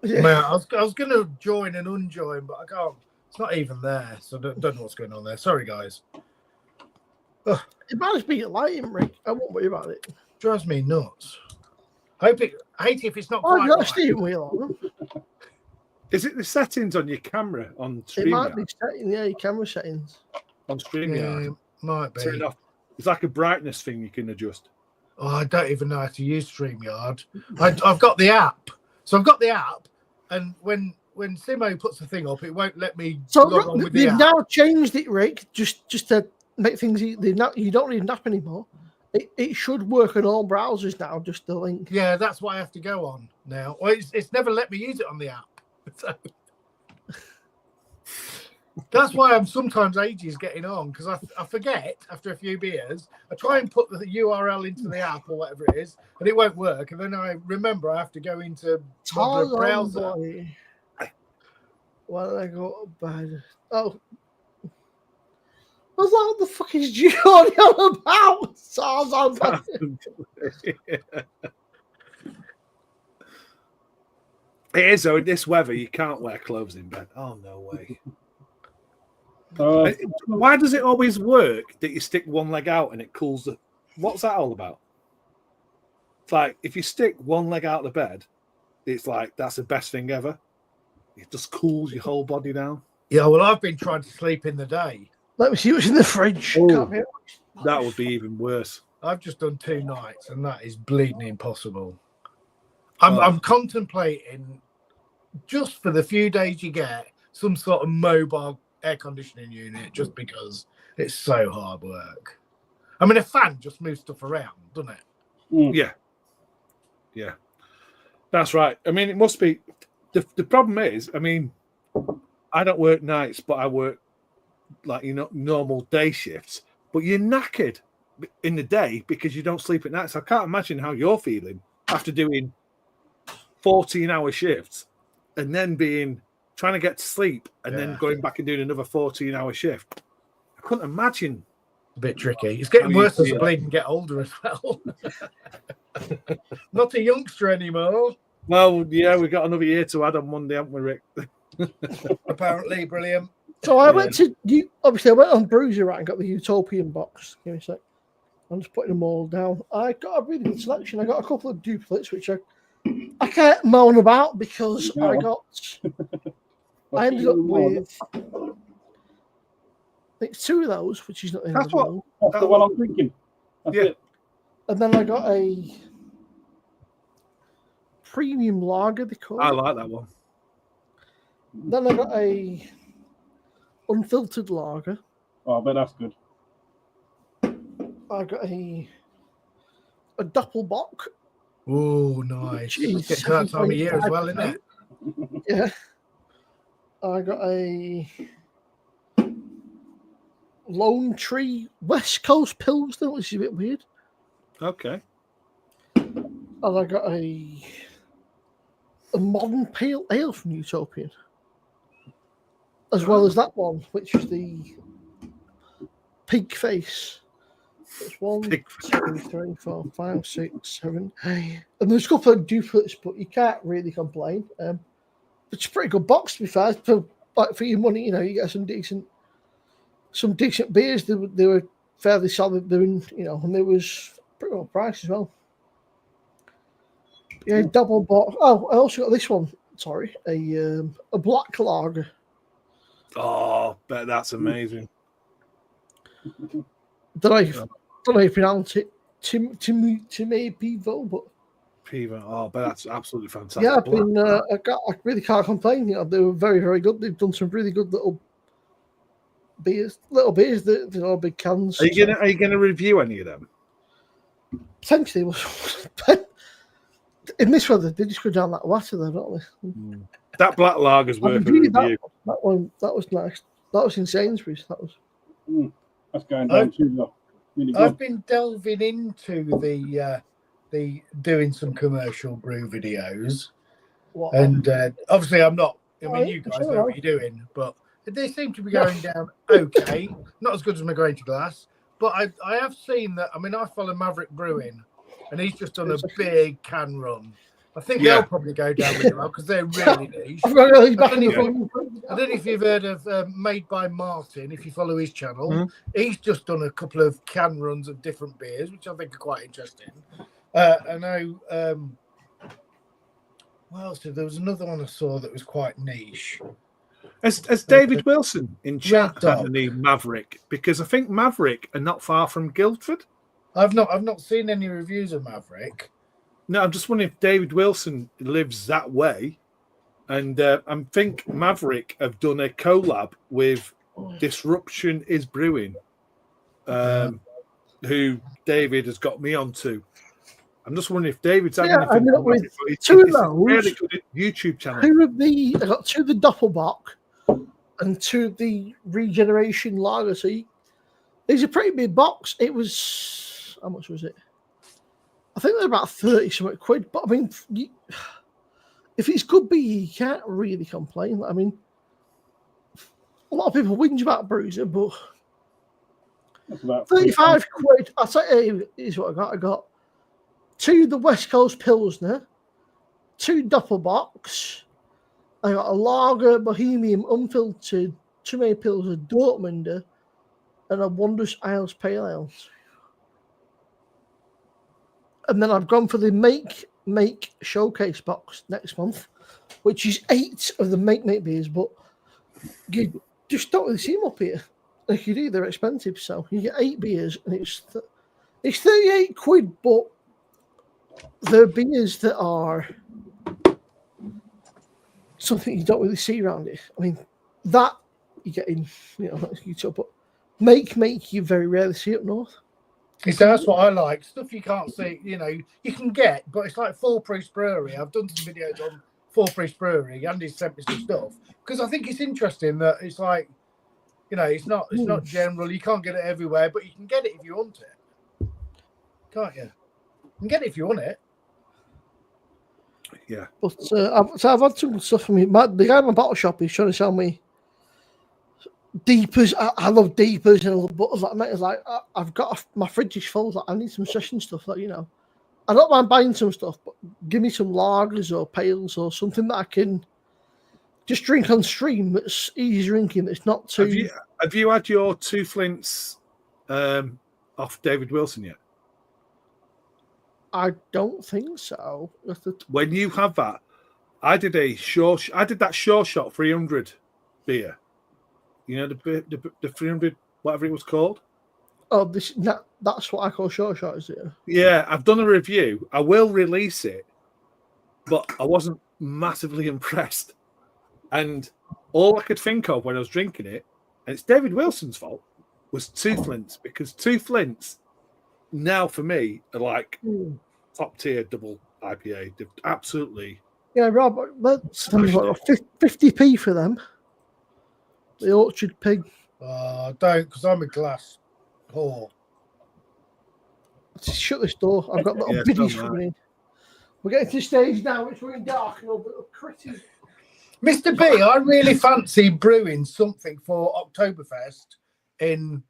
yeah. Man, I was going to join and unjoin, but I can't. It's not even there, so don't know what's going on there. Sorry, guys. It might just be a lighting rig. I won't worry about it. Drives me nuts. I hate if it's not Oh, quite you got a right. steering wheel on. Is it the settings on your camera on It might StreamYard? be setting, yeah, your camera settings. On StreamYard. Yeah, might Turn be. it off. It's like a brightness thing you can adjust. Oh, I don't even know how to use StreamYard. I've got the app. So I've got the app, and when Simo puts the thing up, it won't let me So log on with the they've app. now changed it, Rick, just to make things you don't need an app anymore. It should work on all browsers now, just the link. Yeah, that's what I have to go on now. Well, it's never let me use it on the app. So, that's why I'm sometimes ages getting on, because I forget after a few beers. I try and put the URL into the app or whatever it is, and it won't work. And then I remember I have to go into the browser. Boy. Why did I go to bed? Oh. What's that? What the fuck is Giorgio about? Tarzan. It is, though, in this weather, you can't wear clothes in bed. Oh, no way. Why does it always work that you stick one leg out and it cools the... What's that all about? It's like, if you stick one leg out of the bed, it's like, that's the best thing ever. It just cools your whole body down. Yeah, well, I've been trying to sleep in the day. Let me see what's in the fridge. Oh. Can't be- That would be even worse. I've just done 2 nights, and that is bleeding impossible. I'm contemplating, just for the few days you get, some sort of mobile air conditioning unit, just because it's so hard work. I mean, a fan just moves stuff around, doesn't it? Yeah. Yeah. That's right. I mean, it must be... The problem is, I mean, I don't work nights, but I work, like, normal day shifts. But you're knackered in the day because you don't sleep at night. So I can't imagine how you're feeling after doing 14-hour shifts and then trying to get to sleep and then going back and doing another 14-hour shift. I couldn't imagine. A bit tricky. It's getting How you worse as I feel. bleed and get older as well. Not a youngster anymore. Well, yeah, we've got another year to add on Monday, haven't we, Rick? Apparently, brilliant. So I went to you. Obviously, I went on Bruiser and got the Utopian box. Give me a sec. I'm just putting them all down. I got a really good selection. I got a couple of duplicates, which I can't moan about because I ended up with I think 2 of those, which is not the end of the world. That's the one I'm thinking. That's it. And then I got a premium lager. They call I it. like that one. Then I got a unfiltered lager. Oh, I bet that's good. I got a Doppelbock. Oh, nice. Jeez, It's that time of year as well, isn't it? Yeah. I got a Lone Tree West Coast Pilsner, which is a bit weird. Okay. And I got a modern pale ale from Utopian. As well as that one, which is the pig face. It's 1, Pig 2, 3, 4, 5, 6, 7, 8. And there's a couple of duplicates, but you can't really complain. It's a pretty good box, to be fair. For your money, you get some decent beers. They were fairly solid doing, and it was pretty well priced as well. Yeah, double box. Oh, I also got this one. Sorry, a black lager. Oh, bet that's amazing. Don't know if you pronounce it Timay Pivo, but Piva. Oh, but that's absolutely fantastic. yeah, I really can't complain. They were very, very good. They've done some really good little beers that big cans. Are you gonna review any of them? Potentially, in this weather, they just go down that water, though, don't they? That black lager's worth a reviewed review. that one. That was nice. That was in Sainsbury's. That was. That's going down too low. Really good. I've been delving into the doing some commercial brew videos, and obviously I'm not. I mean, you guys know what you're doing, but they seem to be going down okay. Not as good as McGrady Glass, but I have seen that. I mean, I follow Maverick Brewing, and he's just done a big can run. I think they'll probably go down really well because they're really niche. I don't know if you've heard of Made by Martin, if you follow his channel. Mm-hmm. He's just done a couple of can runs of different beers, which I think are quite interesting. I know, what else? There was another one I saw that was quite niche. Has David Wilson in chat had any Maverick? Because I think Maverick are not far from Guildford. I've not seen any reviews of Maverick. No, I'm just wondering if David Wilson lives that way. And I think Maverick have done a collab with Disruption is Brewing, who David has got me onto. I'm just wondering if David's had anything. It's a really good YouTube channel. I got two of the Doppelbock and two of the Regeneration Lager. So these are pretty big box. It was, how much was it? I think they're about 30-something quid. But I mean, if it's good beer, you can't really complain. I mean, a lot of people whinge about Bruiser, but 35 quid. I'll tell you, here's what I got. I got two the West Coast Pilsner, two Doppelbocks. I got a Lager Bohemian Unfiltered, Chimay Pilsner Dortmunder, and a Wondrous Isles Pale Ale. And then I've gone for the Make Showcase box next month, which is 8 of the Make beers, but you just don't really see them up here. If you do, they're expensive. So you get 8 beers, and it's 38 quid, but they're beers that are something you don't really see around it. I mean, that you get in, YouTube, but Make you very rarely see up north. So that's what I like. Stuff you can't see, you can get, but it's like Four Priest Brewery. I've done some videos on Four Priest Brewery. Andy's sent me some stuff because I think it's interesting that it's like, it's not general. You can't get it everywhere, but you can get it if you want it, can't you? You can get it if you want it. Yeah. But I've had some good stuff from me. The guy in my bottle shop is trying to sell me Deepers. I love Deepers and I love butters. It's like I've got my fridge is full. Like, I need some session stuff. I don't mind buying some stuff, but give me some lagers or pales or something that I can just drink on stream. That's easy drinking. It's not too. Have you had your 2 Flints off David Wilson yet? I don't think so. When you have that, I did that Sure Shot 300 beer. The 300, whatever it was called. Oh, that's what I call Sure Shot, is it? Yeah, I've done a review. I will release it, but I wasn't massively impressed. And all I could think of when I was drinking it, and it's David Wilson's fault, was 2 Flints, because 2 Flints now for me are like top tier double IPA. They're absolutely. Yeah, Rob, let's 50p for them. The Orchard Pig. Don't, because I'm a glass whore. Shut this door. I've got little biddies coming in. We're getting to the stage now. It's really dark and all the little critters. Mr. B, I really fancy brewing something for Oktoberfest in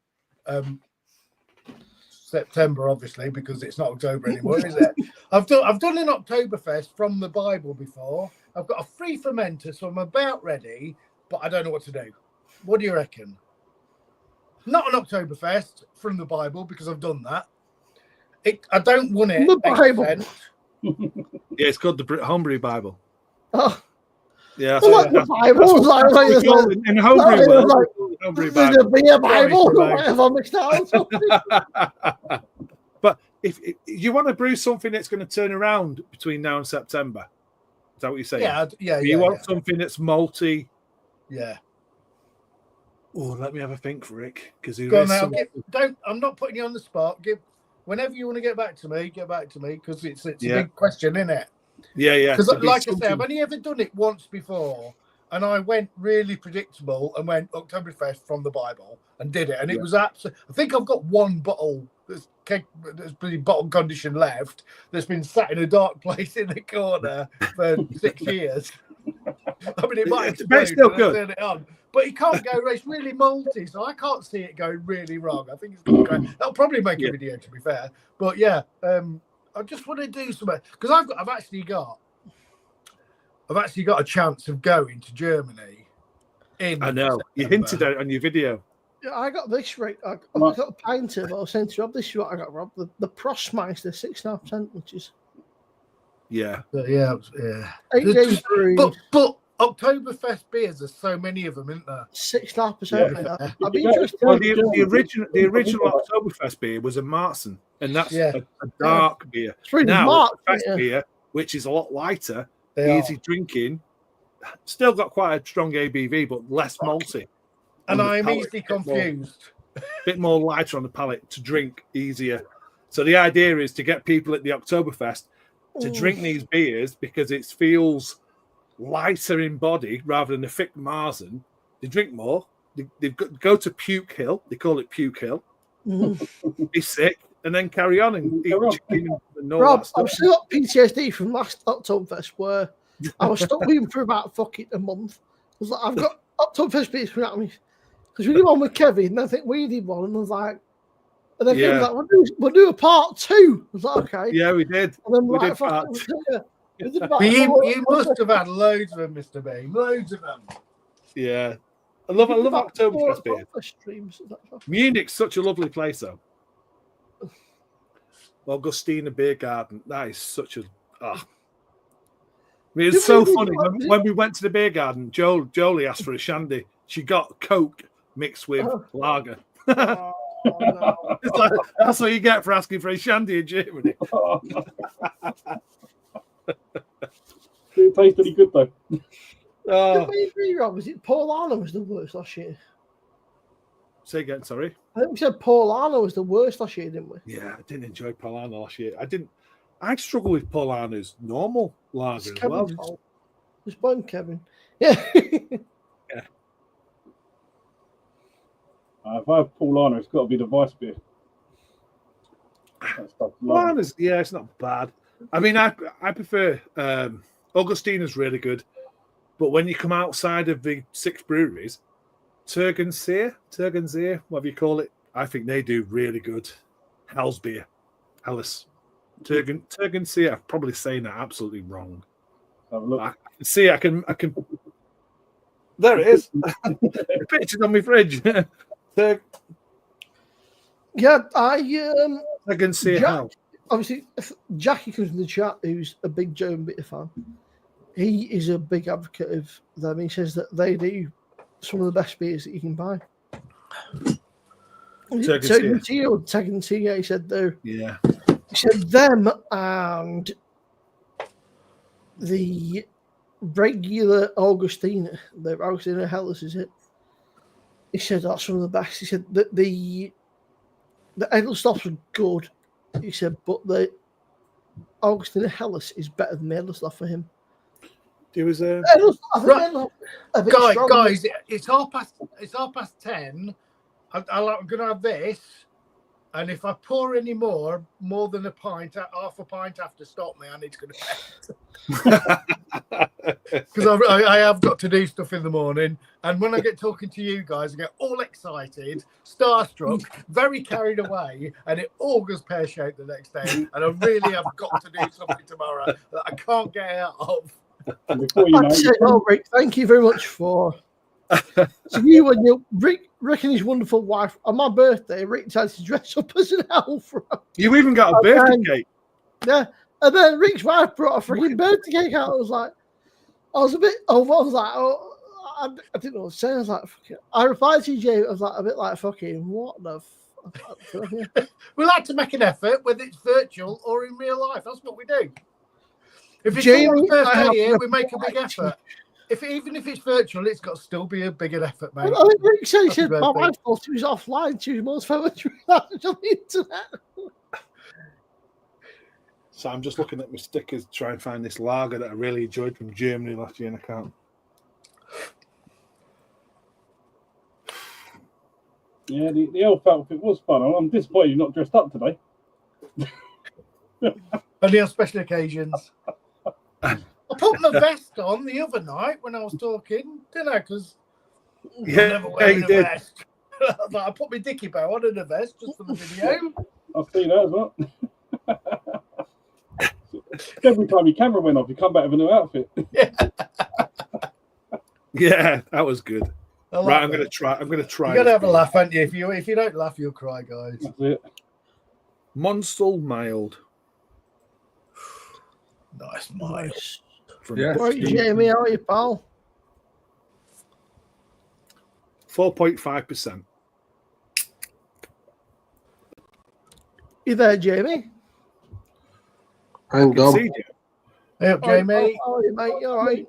September, obviously, because it's not October anymore, is it? I've done an Oktoberfest from the Bible before. I've got a free fermenter, so I'm about ready, but I don't know what to do. What do you reckon? not an Oktoberfest from the Bible because I've done that. I don't want it. The Bible. 8%. Yeah, it's called the Homebrew Bible. Oh, Yeah, well, like the Bible. Like, what we call it in Homebrew world. like, Homebrew there's a Bible. beer Bible. Sorry, Whatever I mixed out. But if you want to brew something that's going to turn around between now and September, is that what you're saying? Yeah. You want something that's malty. Yeah. Oh, let me have a think, Rick, because Go on now. I'm not putting you on the spot. Whenever you want to get back to me, because it's a big question, isn't it? Yeah. Because like I say, I've only ever done it once before, and I went really predictable and went Oktoberfest from the Bible and did it, and it was absolutely. I think I've got one bottle that's pretty bottle condition left that's been sat in a dark place in the corner for 6 years. I mean, it might explode, it's still but good. turn it on. But it can't go. It's really malty, so I can't see it going really wrong. I think it's going to go. That'll probably make a video, to be fair. But yeah, I just want to do something because I've actually got a chance of going to Germany. I know you hinted at it on your video. Yeah, I got this right. I got a pint of. I was saying to Rob, this is what I got, Rob. The Prostmeister 6.5%, which is Yeah. 8 days brew. But Oktoberfest beers, there's so many of them, isn't there? 6.5%. I'd be interested. Well, the original Oktoberfest beer was a Marzen, and that's a dark beer. It's really Now dark, it's a fest beer, which is a lot lighter, They easy drinking. Still got quite a strong ABV, but less malty. And On the I'm palate, easily confused. bit more lighter on the palate to drink, easier. So the idea is to get people at the Oktoberfest to drink these beers because it feels lighter in body rather than a thick Marzen. They drink more. They go to Puke Hill. They call it Puke Hill. Be sick and then carry on and eat chicken and all Rob, that stuff. I've still got PTSD from last Oktoberfest where I was stuck with him for about a month. I was like, I've got Oktoberfest beers coming at me. Because we did one with Kevin, and I think we did one, and I was like, and then Kevin was like, we'll do a part 2. I was like, okay. Yeah, we did. And then We like, did part 2. You must have had loads of them, Mr. B. Loads of them. Yeah. I love Oktoberfest beer. Streams. Munich's such a lovely place, though. Augustina Beer Garden. That is such a. I mean, it's so funny. When we went to the beer garden, Jolie asked for a shandy. She got Coke mixed with lager. Oh, no. It's like, that's what you get for asking for a shandy in Germany. It tastes pretty good though. Did we agree, Rob? Was it Paul Arno was the worst last year? Say again, sorry. I think we said Paul Arno was the worst last year, didn't we? Yeah, I didn't enjoy Polano last year. I struggle with Polano's normal lager as well. Kevin's Just blame Kevin. Yeah. If I have Paul Arno, it's got to be the Vice beer. Polano's, yeah, it's not bad. I mean, I prefer Augustina's really good, but when you come outside of the 6 breweries, Tegernsee, whatever you call it, I think they do really good. Hell's beer, Hellas. Tegernsee, I'm probably saying that absolutely wrong. Have a look. I can. There it is. The picture's on my fridge. Yeah, Tegernsee Hell. obviously, if Jackie comes in the chat, who's a big German beer fan. He is a big advocate of them. He says that they do some of the best beers that you can buy. Tegernsee, yeah, he said they're. Yeah. He said them and the regular Augustina, the Augustina Hellas, is it? He said that's one of the best. He said that the Edelstoffs are good. He said, but the Augustina Hellas is better than the Edelstoff for him. There was a guys. It's 10:30. I'm gonna have this, and if I pour any more than a pint, half a pint after stop me, I need to go to bed. Because I have got to do stuff in the morning, and when I get talking to you guys, I get all excited, starstruck, very carried away, and it all goes pear-shaped the next day, and I really have got to do something tomorrow that I can't get out of. And before you know, Rick, thank you very much for So you and your Rick and his wonderful wife on my birthday, Rick tried to dress up as an elf. You even got a birthday cake. Yeah. And then Rick's wife brought a freaking birthday cake out. I was a bit over. I was like, oh, I didn't know what to say. I was like, fuck it. I replied to Jay. I was like, a bit like, fucking, what the fuck? We like to make an effort, whether it's virtual or in real life. That's what we do. If it's Jamie, someone's I birthday have here, we make a big replied to- effort. Even if it's virtual, it's got to still be a bigger effort, mate. I think Rick said, he Happy said, my birthday. wife thought she was offline. She was most famous on the internet. So I'm just looking at my stickers to try and find this lager that I really enjoyed from Germany last year, and I can't. Yeah, the elf outfit was fun. I'm disappointed you're not dressed up today. Only on special occasions. I put my vest on the other night when I was talking, didn't I? Because I'm Yeah, never wearing you a did. vest. I put my dicky bow on and a vest just for the video. I'll see that as well. Every time your camera went off, you come back with a new outfit. Yeah, that was good. I like Right, I'm that. gonna try. I'm gonna try. You gotta this have a beer. laugh, aren't you? If you don't laugh, you'll cry, guys. That's it. Monstal mild Nice, mate. Nice. from Yeah. Right, Jamie, how are you, pal? 4.5%. You there, Jamie? Hang on. See you. Hey up, Jamie. How are you, mate? You all right?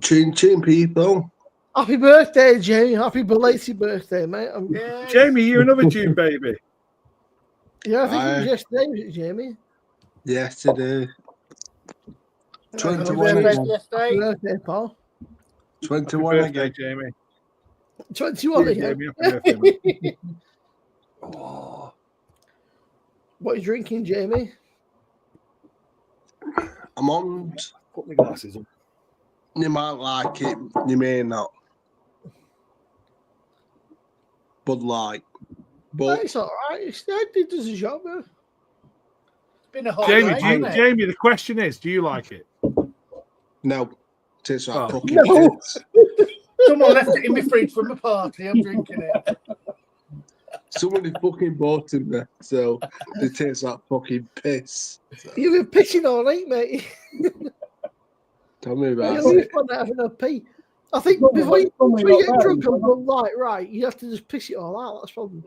Chin chin, people. Happy birthday, Jamie. Happy belated birthday, mate. Yeah. Jamie, you're another June baby. Yeah, I think it was Aye. yesterday, was it, Jamie? Yesterday. Happy 21 birthday again. yesterday. Happy birthday, pal. 21 Happy birthday, again. Jamie. 21 Cheers, again. Jamie. Happy birthday, mate. Oh, What are you drinking, Jamie? I'm on. Put my glasses on. You might like it, you may not. Bud Light. But It's all right. It does a job, man. It's been a hot Jamie, day, Jamie, hasn't it? Jamie, the question is, do you like it? no, tastes like Oh. fucking No. piss. Someone left it in my fridge from a party. I'm drinking it. Somebody fucking bought him there, so it tastes like fucking piss. You've been pissing all night, mate. Tell me about You're it. fun having a pee. I think Well, before you normally get not bad. drunk on Bud Light, right, you have to just piss it all out. That's the problem.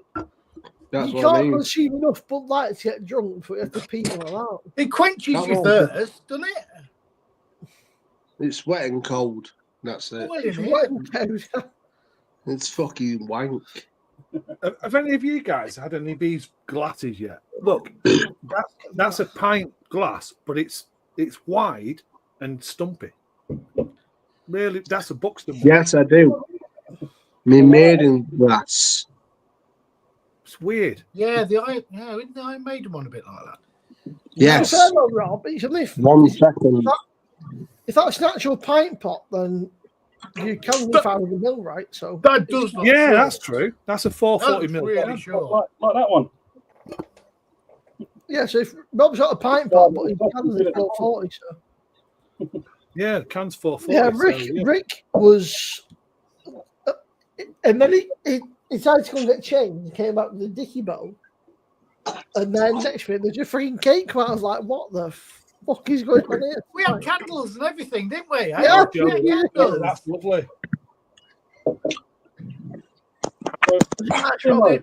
That's You what I can't mean. consume enough Bud Light to get drunk before you have to pee it all out. It quenches That your one. thirst, doesn't it? It's wet and cold. That's it. Well, It's it wet is. and cold. It's fucking wank. Have any of you guys had any of these glasses yet? Look, that's a pint glass, but it's wide and stumpy. Really, that's a Buxton one. Yes, I do. Me maiden glass. It's weird. Yeah, the Iron Maiden one a bit like that. Yes. Fair enough, Rob. It's only if 1 second. that's an actual pint pot, then you can be found in the mill, right? So That does look Yeah, short. that's true. That's a 440 That's mil. really can. short. Like that one. yeah, so if Rob's got a pint pot, but he can at 440. So Yeah, the can's 440. yeah, so, Rick was, and then he decided to go and get changed. He came out with a dicky bow, and then next minute there's a freaking cake come out. I was like, what the fuck is going on here? We had candles and everything, didn't we? eh? Yeah, yeah. candles. That's lovely.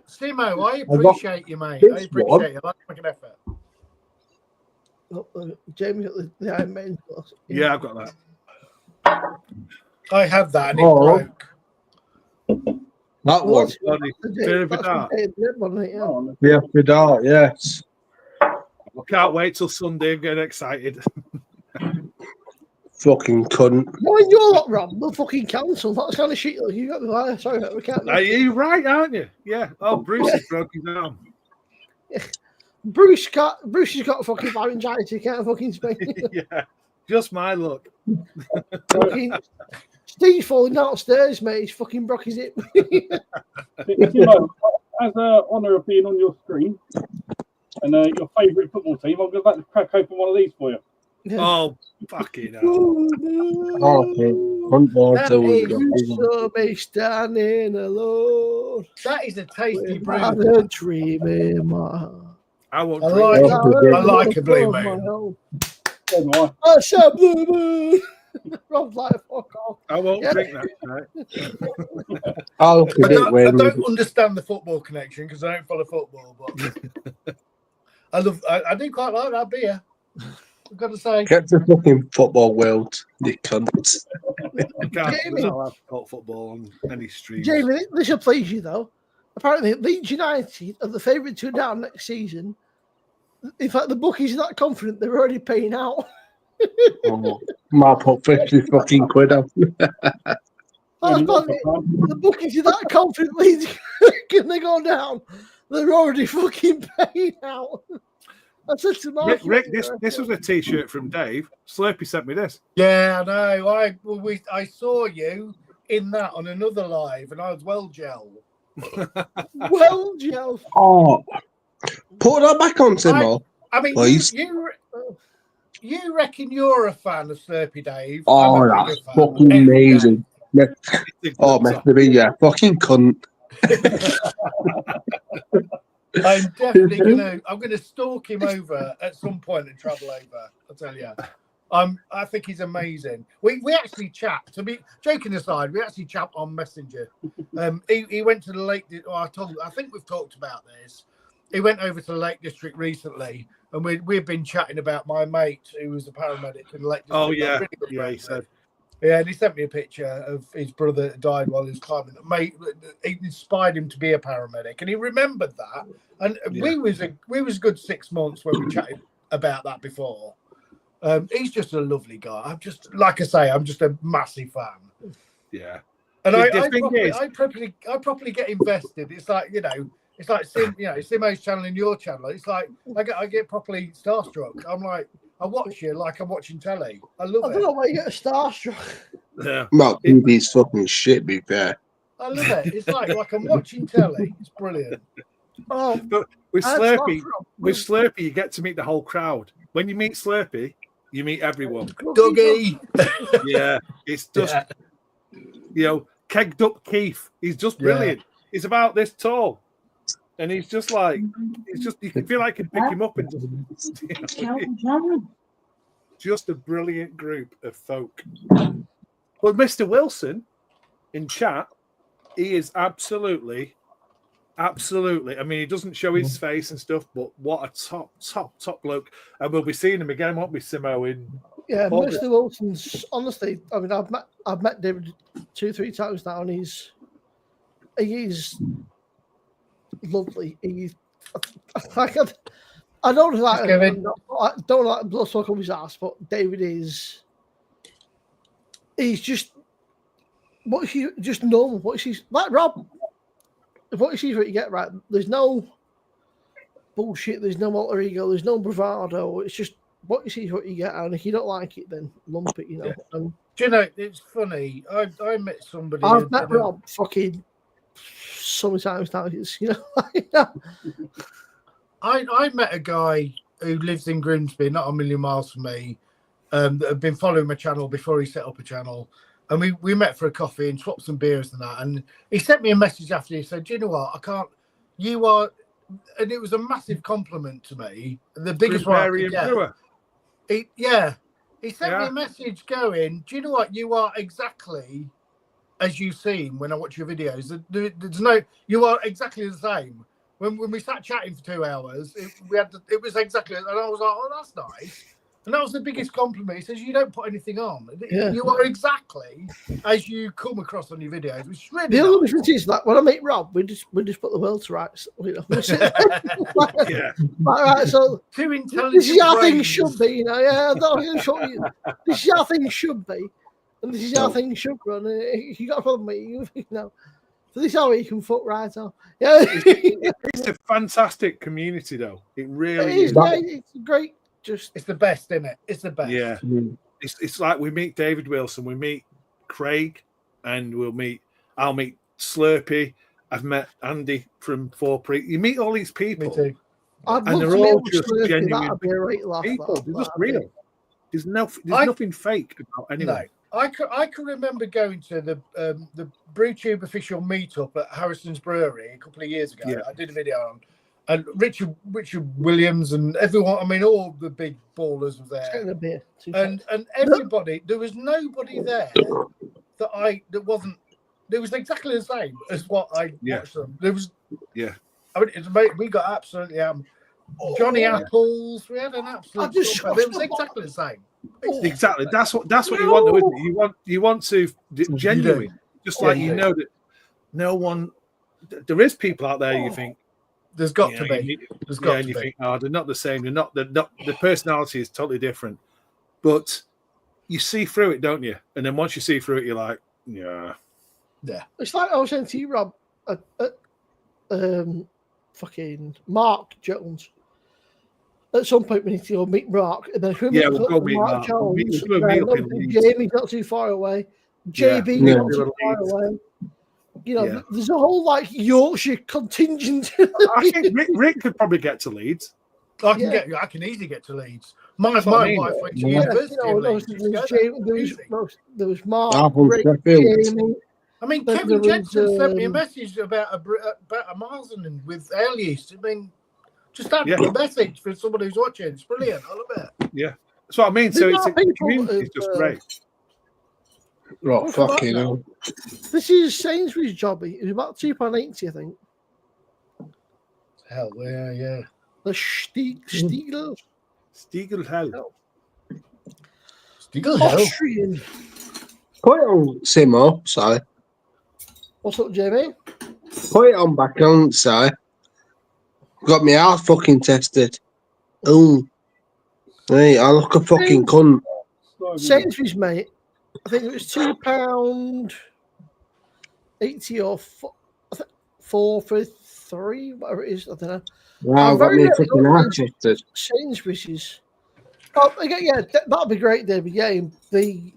Simo, I I got appreciate you, mate. I this appreciate one. you. Like to make an effort. Jamie got the Iron Maiden glass. Yeah, I've got that. I have that and it Oh. broke. That one. Bloody favourite art. Yeah. Oh, Yeah, Vidal, yes. I can't wait till Sunday. I'm getting excited. Fucking cunt. No, you're not, Rob. The fucking council. That's kind of shit. You got the sorry, we can't. Are you right, aren't you? Yeah. Oh, Bruce has broken down. Bruce has got fucking laryngitis. He can't fucking speak. Yeah. Just my luck. Fucking Steve's falling downstairs, mate. He's fucking broke his hip. Timo, as an honour of being on your screen and your favourite football team, I'm about to crack open one of these for you. Yeah. Oh, fucking hell. Oh, front door That till we is got You saw me standing alone. That is a tasty Without brew. a dream in my heart. I won't I drink like it. it. I like a blue Of my moon. own. Oh, my. I said blue moon. Rob's like, fuck off. I won't Yeah. drink that. Right? I'll look I at it don't, I when don't understand the football connection because I don't follow football, but I do quite like that beer. I've got to say. get the fucking football world, you cunts. You can't, Jamie. we're not allowed to talk football on any streams. Jamie, this will please you though. Apparently, Leeds United are the favourite to go down next season. In fact, the bookies are that confident they're already paying out. Oh, might put 50 fucking quid up. That's probably, the bookies are that confident Leeds can they go down? They're already fucking paying out. I said to Mark, Rick, this was a T-shirt from Dave. Slurpee sent me this. Yeah, I know. I saw you in that on another live, and I was well gel. well, Joe. Oh, put that back on, Timo. I mean, Please. you reckon you're a fan of Slurpee Dave? Oh, I'm a that's bigger fan. fucking Every day. amazing. Oh, Mr. B, yeah, fucking cunt. I'm definitely I'm gonna stalk him over at some point and travel over. I'll tell you. I think he's amazing. We actually chat. To be joking aside, we actually chat on Messenger. He went to the Lake. I think we've talked about this. He went over to the Lake District recently, and we've been chatting about my mate who was a paramedic in the Lake District. Oh yeah, Really good yeah. friend. He said, Yeah, and he sent me a picture of his brother that died while he was climbing. Mate, it inspired him to be a paramedic, and he remembered that. And we was a good 6 months when we chatted about that before. He's just a lovely guy. I'm just I'm just a massive fan. yeah. And The I properly get invested. It's like it's like Simo's channel and your channel. It's like I get properly starstruck. I'm like, I watch you like I'm watching telly. I love I it. don't know why you get starstruck. Yeah. Well, he's fucking shit, be fair. I love it. It's like I'm watching telly. It's brilliant. Oh, But with that's Slurpee, not from- you get to meet the whole crowd. When you meet Slurpee, you meet everyone. Dougie. Yeah, it's just kegged up Keith. He's just brilliant. He's about this tall, and he's just like you can feel like you can pick him up and just a brilliant group of folk. But Mr. Wilson in chat, he is absolutely. I mean, he doesn't show his face and stuff, but what a top bloke. And we'll be seeing him again, won't we, Simo? Yeah, August. Mr. Wilson's honestly. I mean, I've met David 2-3 times now, and he's lovely. He's like I don't like blood smoke up his ass, but David is. He's just what he just normal. What he's like, Rob. What you see, what you get, right? There's no bullshit. There's no alter ego. There's no bravado. It's just what you see, what you get. And if you don't like it, then lump it. Yeah. And Do you know, it's funny. I met somebody. I've met Rob fucking so many times now. It's, I met a guy who lives in Grimsby, not a million miles from me, that had been following my channel before he set up a channel. And we met for a coffee and swapped some beers and that. And he sent me a message after. He said, "Do you know what? I can't. You are," and it was a massive compliment to me. The biggest one. He sent me a message going, "Do you know what? You are exactly as you seem when I watch your videos. You are exactly the same." When we sat chatting for 2 hours, it was exactly, and I was like, "Oh, that's nice." And that was the biggest compliment. He says, "You don't put anything on. Yeah. You are exactly as you come across on your videos." Which is really the other nice. difference is that when I meet Rob, we just put the world to rights. We'll sit there. Yeah. Right, so Two intelligent this is how things brains. should be, Yeah, I'm going to show you. This is how things should be, and this is how things should run. And if you got a problem with me, So this is how you can fuck right off. Yeah, It's a fantastic community, though. It really is. Yeah, it's great. It's the best, isn't it? It's the best. Yeah. It's like we meet David Wilson, we meet Craig, and I'll meet Slurpee. I've met Andy from Four Pre. You meet all these people. Me too. I'd And love they're to meet all with just Slurpee. genuine That'd be a great laugh. people. They're just That'd be- real. There's I- nothing fake about anyone. No, I can remember going to the Brewtube official meetup at Harrison's Brewery a couple of years ago. Yeah. I did a video on, and Richard Williams and everyone. I mean, all the big ballers were It's getting there, a beer. Too and everybody. There was nobody there that wasn't. It was exactly the same as what I Yeah. watched them. There was. Yeah. I mean, we got absolutely Johnny Apples. We had an absolute. I just It was exactly the same. Exactly. That's what you want, though, isn't it? You want to genuine, just Yeah, like you you do. know that no one. There is people out there you think There's got you to know, be. you- There's yeah, got and to you be. think, oh, they're not the same. They're not. The personality is totally different, but you see through it, don't you? And then once you see through it, you're like, yeah, It's like I was saying to you, Rob, fucking Mark Jones. At some point, we need to go meet Mark, and then if we Yeah, meet we'll go meet Mark. We'll meet up in Leeds. Jamie's not too far away. JB Yeah. not too far Leeds. away. You know, Yeah. there's a whole like Yorkshire contingent. I think Rick could probably get to Leeds. I can Yeah. I can easily get to Leeds. My That's what I wife mean. went to Yeah. university You know, in there Leeds. was, She there was, said that. Jamie, Easy. there was Mark, I'm from Rick, Sheffield. Jamie. I mean, There Kevin was, Jensen sent me a message about a Marzen with ale yeast. I mean, just that Yeah. a message for someone who's watching. It's brilliant. I love it. That's what I mean. So There it's are the people community is who, just great. Oh, fucking hell. This is Sainsbury's jobby. It was about £2.80, I think. Hell, yeah. The Stiegel Stiegel Hell. Stiegel hell. Austrian. Put it on, Simo, sorry. What's up, Jamie? Put it on back on, sorry. Got me out fucking tested. Oh. Hey, I look a fucking cunt. Sainsbury's, mate. I think it was £2.80 or four for three, whatever it is. I don't know. Wow, I'm got me very fucking out tested. Sainsbury's. Oh, again, yeah, that'd be great, David. Yeah, the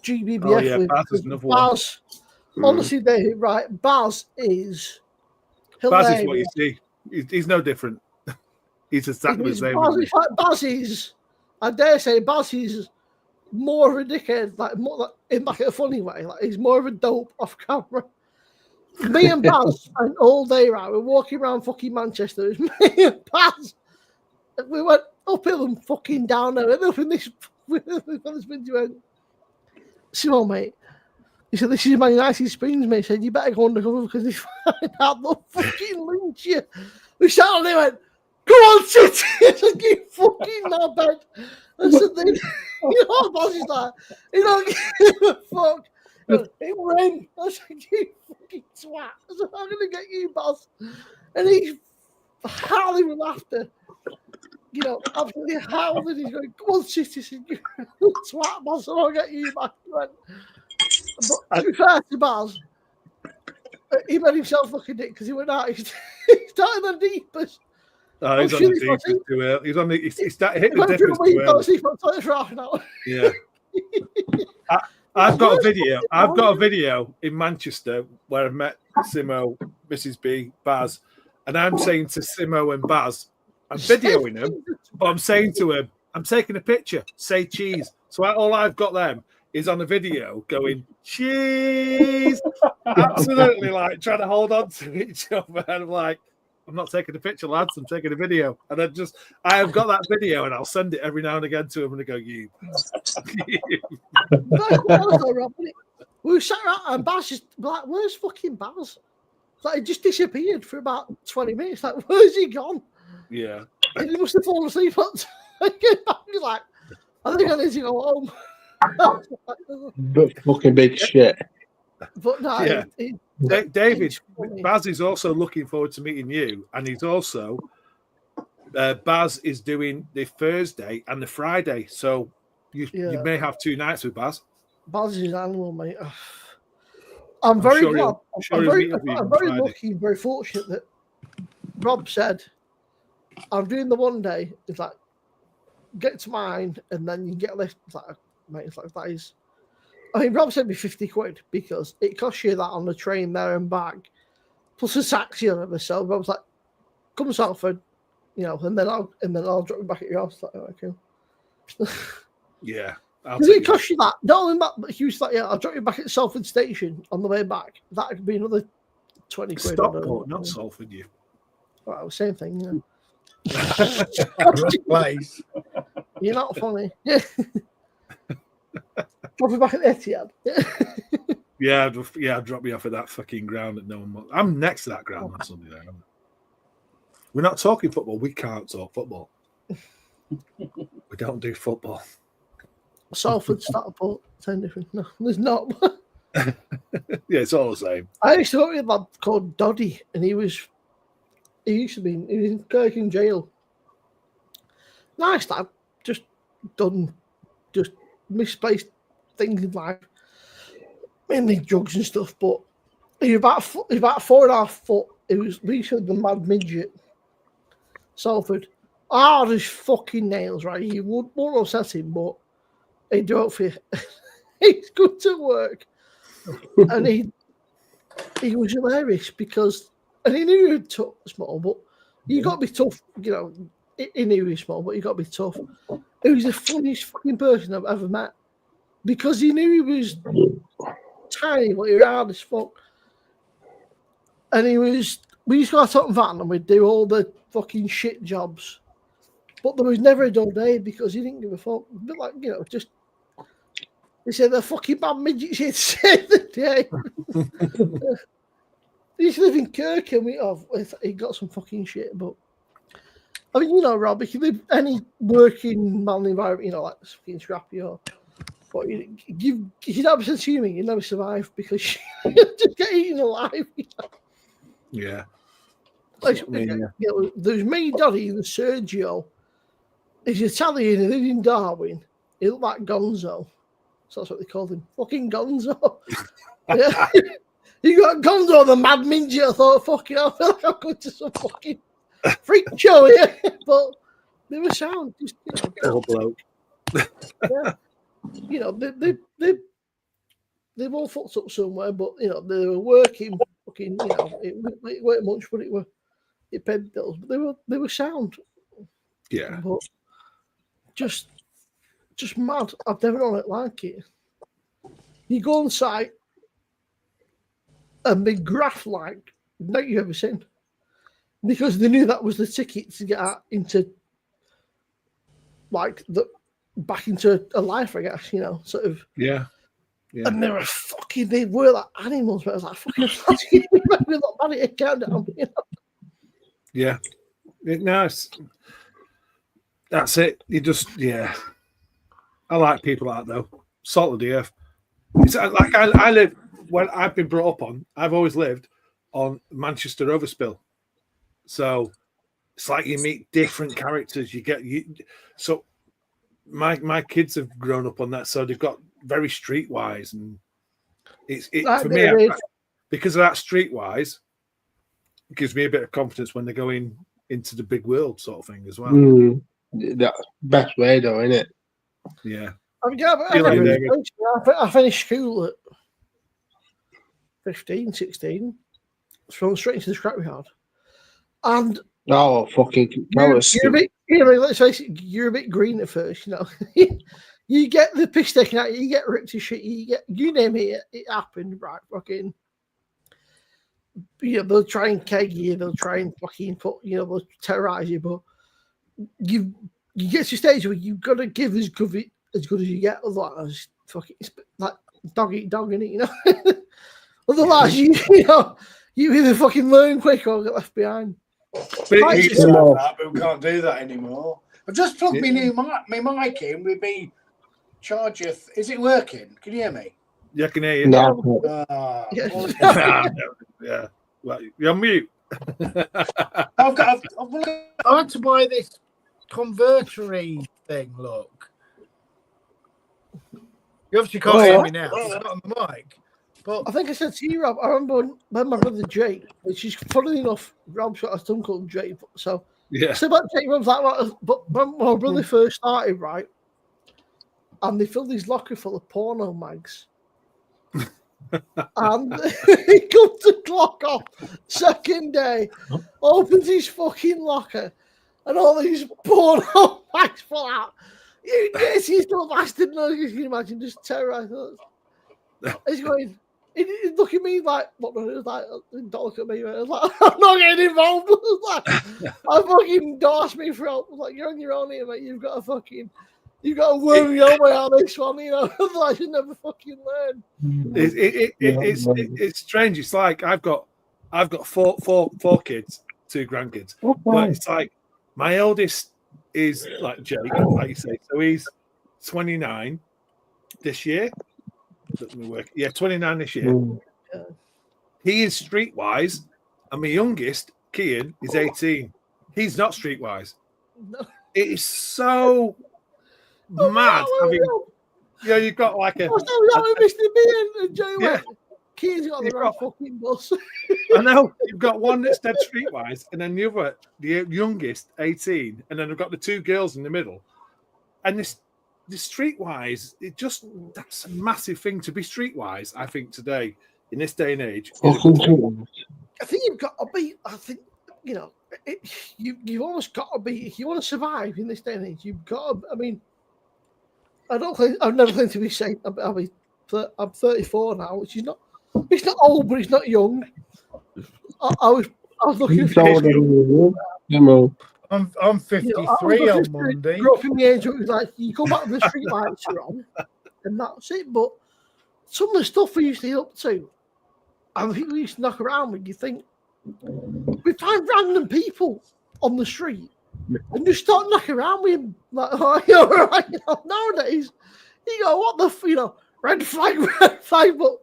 GBBF Oh, yeah, with, Baz is with another one. Baz. Honestly, David, right? Baz is hilarious. Baz is what you see. He's no different. He's exactly the same. Baz, in fact, Baz is, I dare say, Baz is more of a dickhead, like more like in like a funny way. Like he's more of a dope off camera. Me and Baz spent all day, right? We're walking around fucking Manchester. It was me and Baz. We went uphill and fucking down there. And up in this window went, Simon, mate. He said, "This is Man United Springs, mate." He said, "You better go undercover because they find out they'll fucking lynch you." We shouted and they went, "Go on, City!" I said, "You fucking knobhead." I said, you know, Baz is like, "You don't give a fuck." It rained. I said, "You fucking twat." I said, "I'm going to get you, Baz." And he's howling with laughter. You know, absolutely howling. He's going, "Come on, City." I said, "You twat, Baz, and I'll get you back." He went, but to be fair to Baz, he made himself look a dick because he went out. He started on deepest. Oh, he's on the deepest too early. He's on the. He started hitting the Went through deepest a week, too got early. sleep on the toilet for half an hour. Yeah. I've got a video. I've got a video in Manchester where I've met Simo, Mrs. B, Baz, and I'm saying to Simo and Baz, I'm videoing them, but I'm saying to him, I'm taking a picture. Say cheese. So all I've got them is on a video going cheese, absolutely like trying to hold on to each other, and I'm like, I'm not taking a picture, lads. I'm taking a video, and I have got that video, and I'll send it every now and again to him, and I go, you. We were sat around and Baz just like, "Where's fucking Baz?" Like he just disappeared for about 20 minutes. Like, where's he gone? Yeah. And he must have fallen asleep. He's like, "I think I need to go home." But fucking big shit. But no, Yeah. David, it's funny. Baz is also looking forward to meeting you, and he's also Baz is doing the Thursday and the Friday, so you may have 2 nights with Baz. Baz is an animal, mate. I'm very sure glad. he'll- I'm sure I'm he'll very, meet up with you I'm on very Friday. lucky and very fortunate that Rob said, "I'm doing the one day." It's like, get to mine, and then you get a lift. It's like, mate, it's like that is. I mean, Rob sent me 50 quid because it costs you that on the train there and back, plus a taxi or whatever. So Rob's like, "Come Salford, you know, and then I'll drop you back at your house." Like, "Oh, cool." Yeah. I'll Does take it cost you that? Not only that, but if you was like, yeah, I'll drop you back at Salford Station on the way back. That could be another 20 quid. Stockport, not Salford, you. Well, same thing, yeah. Wrong place. You're not funny. Yeah. Drop you back at the Etihad. Yeah, I'd drop me off at that fucking ground that no one wants. I'm next to that ground on Sunday night. We're not talking football. We can't talk football. We don't do football. Salford, Stockport, same different. No, there's not. Yeah, it's all the same. I used to work with a lad called Doddy, and he was in Kirkin jail. Nice lad, just misplaced things in life, mainly drugs and stuff. But he was about 4.5 foot. He was recently the mad midget. Salford, hard as fucking nails, right? You won't upset him, but he'd do it for you. He's good to work, and he was hilarious because, and he knew he was tough, small, but you got to be tough. You know, he knew he was small, but you got to be tough. He was the funniest fucking person I've ever met because he knew he was tiny, but he was hard as fuck. And we used to go out on van and we'd do all the fucking shit jobs, but there was never a dull day because he didn't give a fuck. A bit like, you know, just. He said the fucking bad midgets here to save the day. He used to live in Kirk and he got some fucking shit, but I mean, you know, Rob, if you live any working man environment, you know, like fucking scrappy or but you're not assuming you never survive because you just get eaten alive. You know? Yeah. Like, you know, there's me, Daddy, and Sergio. He's Italian, he lived in Darwin. He looked like Gonzo. So that's what they called him. Fucking Gonzo. Yeah. You got Gonzo, the mad midget. I thought, fucking hell, I feel like I'm going to some fucking freak show here. But they were sound. Just, you know, Little bloke. Yeah. You know, they've all fucked up somewhere, but, you know, they were working fucking, you know, it weren't much, but it paid bills. But they were sound. Yeah. But just mad. I've never known it like it. You go on site and be graph like that you've ever seen. Because they knew that was the ticket to get out into back into a life, I guess, you know, sort of. Yeah. And they were like animals, but I was like, fucking we're not bad at it, countdown, you know. Yeah. Nice. That's it. You just, yeah. I like people like that, though. Salt of the earth. It's like I live, when I've been brought up on, I've always lived on Manchester Overspill. So it's like you meet different characters. So my kids have grown up on that, so they've got very streetwise, and for me, because of that streetwise, it gives me a bit of confidence when they're going into the big world sort of thing as well. That's best way, though, isn't it? Yeah. I finished school at 15, 16. Thrown straight into the scrapyard. And fucking let's face it, you're a bit green at first, you know. You get the piss taken out, you get ripped to shit, you name it happened, right? Fucking, you know, they'll try and keg you, they'll try and fucking they'll terrorize you, but you get to a stage where you've got to give as good as you get, otherwise, fucking, it's like dog eat dog, innit, you know. Otherwise, you either fucking learn quick or get left behind. We used to have that, but we can't do that anymore. I've just plugged my mic in with me charger. Is it working? Can you hear me? Yeah, I can hear you. No. Yeah. Well, you're on mute. I had to buy this convertery thing. Look, you obviously can't hear me now. It's not on the mic. But I think I said to you, Rob, I remember when my brother Jake, which is funny enough, Rob's got a son called Jake. So, yeah. So about Jake, Rob's like, right, but when my brother first started, right, and they filled his locker full of porno mags. And he comes to clock off second day, opens his fucking locker, and all these porno mags fall out. You dirty little bastard. No, you can imagine just terrorising. He's going, he's looking at me like, what was it? Like, don't look at me. I was like, I'm not getting involved. I was like, I fucking don't ask me for help. I was like, you're on your own here, mate. You've got to worm your way out of this one, you know. Otherwise, you never fucking learn. It's strange. It's like I've got four kids, 2 grandkids, but it's like my eldest is like Jake, like you say. So he's 29 this year. Let me work. Yeah, 29 this year. Yeah. He is streetwise, and my youngest, Kian, is 18. He's not streetwise. No. It is so mad. You've got like a. What's that with Mr. B and Joey? Yeah. Kids got the wrong fucking bus. I know. You've got one that's dead streetwise, and then the youngest, 18, and then we've got the 2 girls in the middle. And the streetwise, that's a massive thing to be streetwise, I think, today, in this day and age. I think you've got to be, you know, you've almost got to be, if you want to survive in this day and age, you've got to, I mean, I've never claimed to be safe. I'm 34 now, which is not, it's not old, but it's not young. I was looking at I'm 53 on Monday. Grew up in the age where it was like you come back to the street lights are on, and that's it. But some of the stuff we used to get up to, and people used to knock around with, you think we find random people on the street and just start knocking around with him like, oh, you're right. You know, nowadays, you go, what the, you know, red flag, but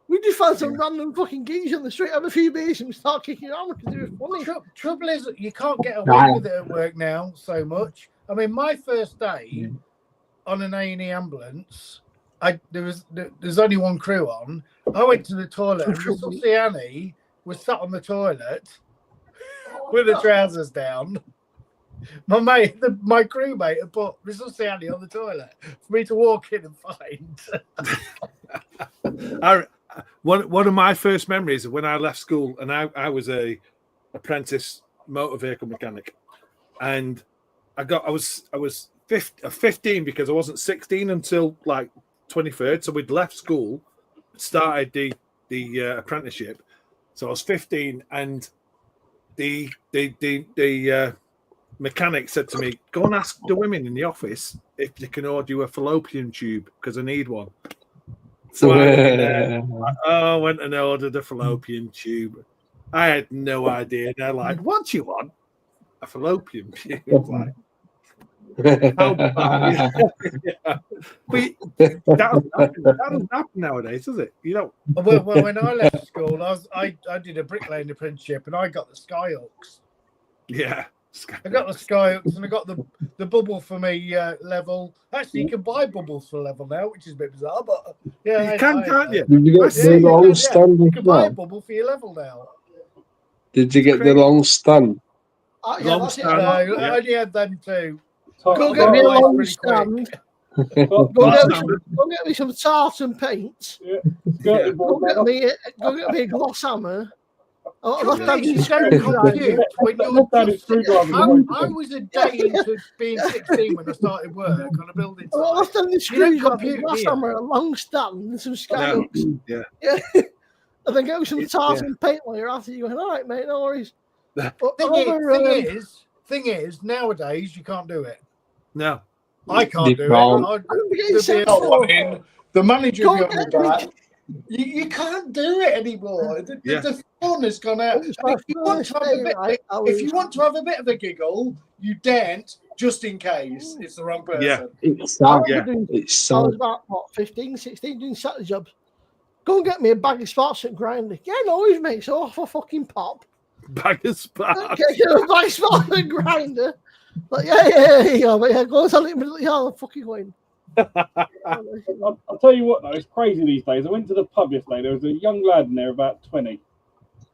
we just find some random fucking geeks on the street, have a few beers and start kicking around because it was funny. Trouble is, you can't get away with it at work now so much. I mean, my first day on an A&E ambulance, there's only one crew on. I went to the toilet and Susie Annie was sat on the toilet with her trousers down. My crewmate had put Susie Annie on the toilet for me to walk in and find. One of my first memories of when I left school, and I was a apprentice motor vehicle mechanic, and I was 15 because I wasn't 16 until like 23rd. So we'd left school, started the apprenticeship. So I was 15, and the mechanic said to me, "Go and ask the women in the office if they can order you a fallopian tube because I need one." So I went and ordered a fallopian tube. I had no idea. They're like, "What do you want?" A fallopian tube. Like, how bad? Yeah. But that doesn't happen nowadays, does it? You know. Well, when I left school, I did a bricklaying apprenticeship, and I got the Skyhooks. Yeah. I got the Skyhooks, and I got the bubble for me level. Actually, you can buy bubbles for level now, which is a bit bizarre, but yeah, you can't you? Did you get the long stand? You can buy a bubble for your level now. Did you get the long stand? Long stand. I only had them too. Go get me a long stand. Go get me some tartan paint. Yeah. Go get me a gloss hammer. I was a day into being 16 when I started work on a building site. Well, I've done the screws on a glass hammer, a long stand, and some Skyhooks. Yeah. And then go some tartan paint while you're after. You going, all right, mate, no worries. Thing is, nowadays you can't do it. No, I can't do it. The manager will be on the back. You can't do it anymore. The fun has gone out. If you want to have a bit of a giggle, you daren't, just in case it's the wrong person. Yeah. It's sad. I was about, 15, 16, doing Saturday jobs. Go and get me a bag of sparks at Grinder. Yeah, no worries, mate. So off a fucking pop. Bag of sparks. Get a bag of sparks at Grinder. Like, yeah, but yeah, go and tell him immediately. Yeah, I'm fucking going. I'll tell you what, though, it's crazy these days. I went to the pub yesterday. There was a young lad in there, about 20,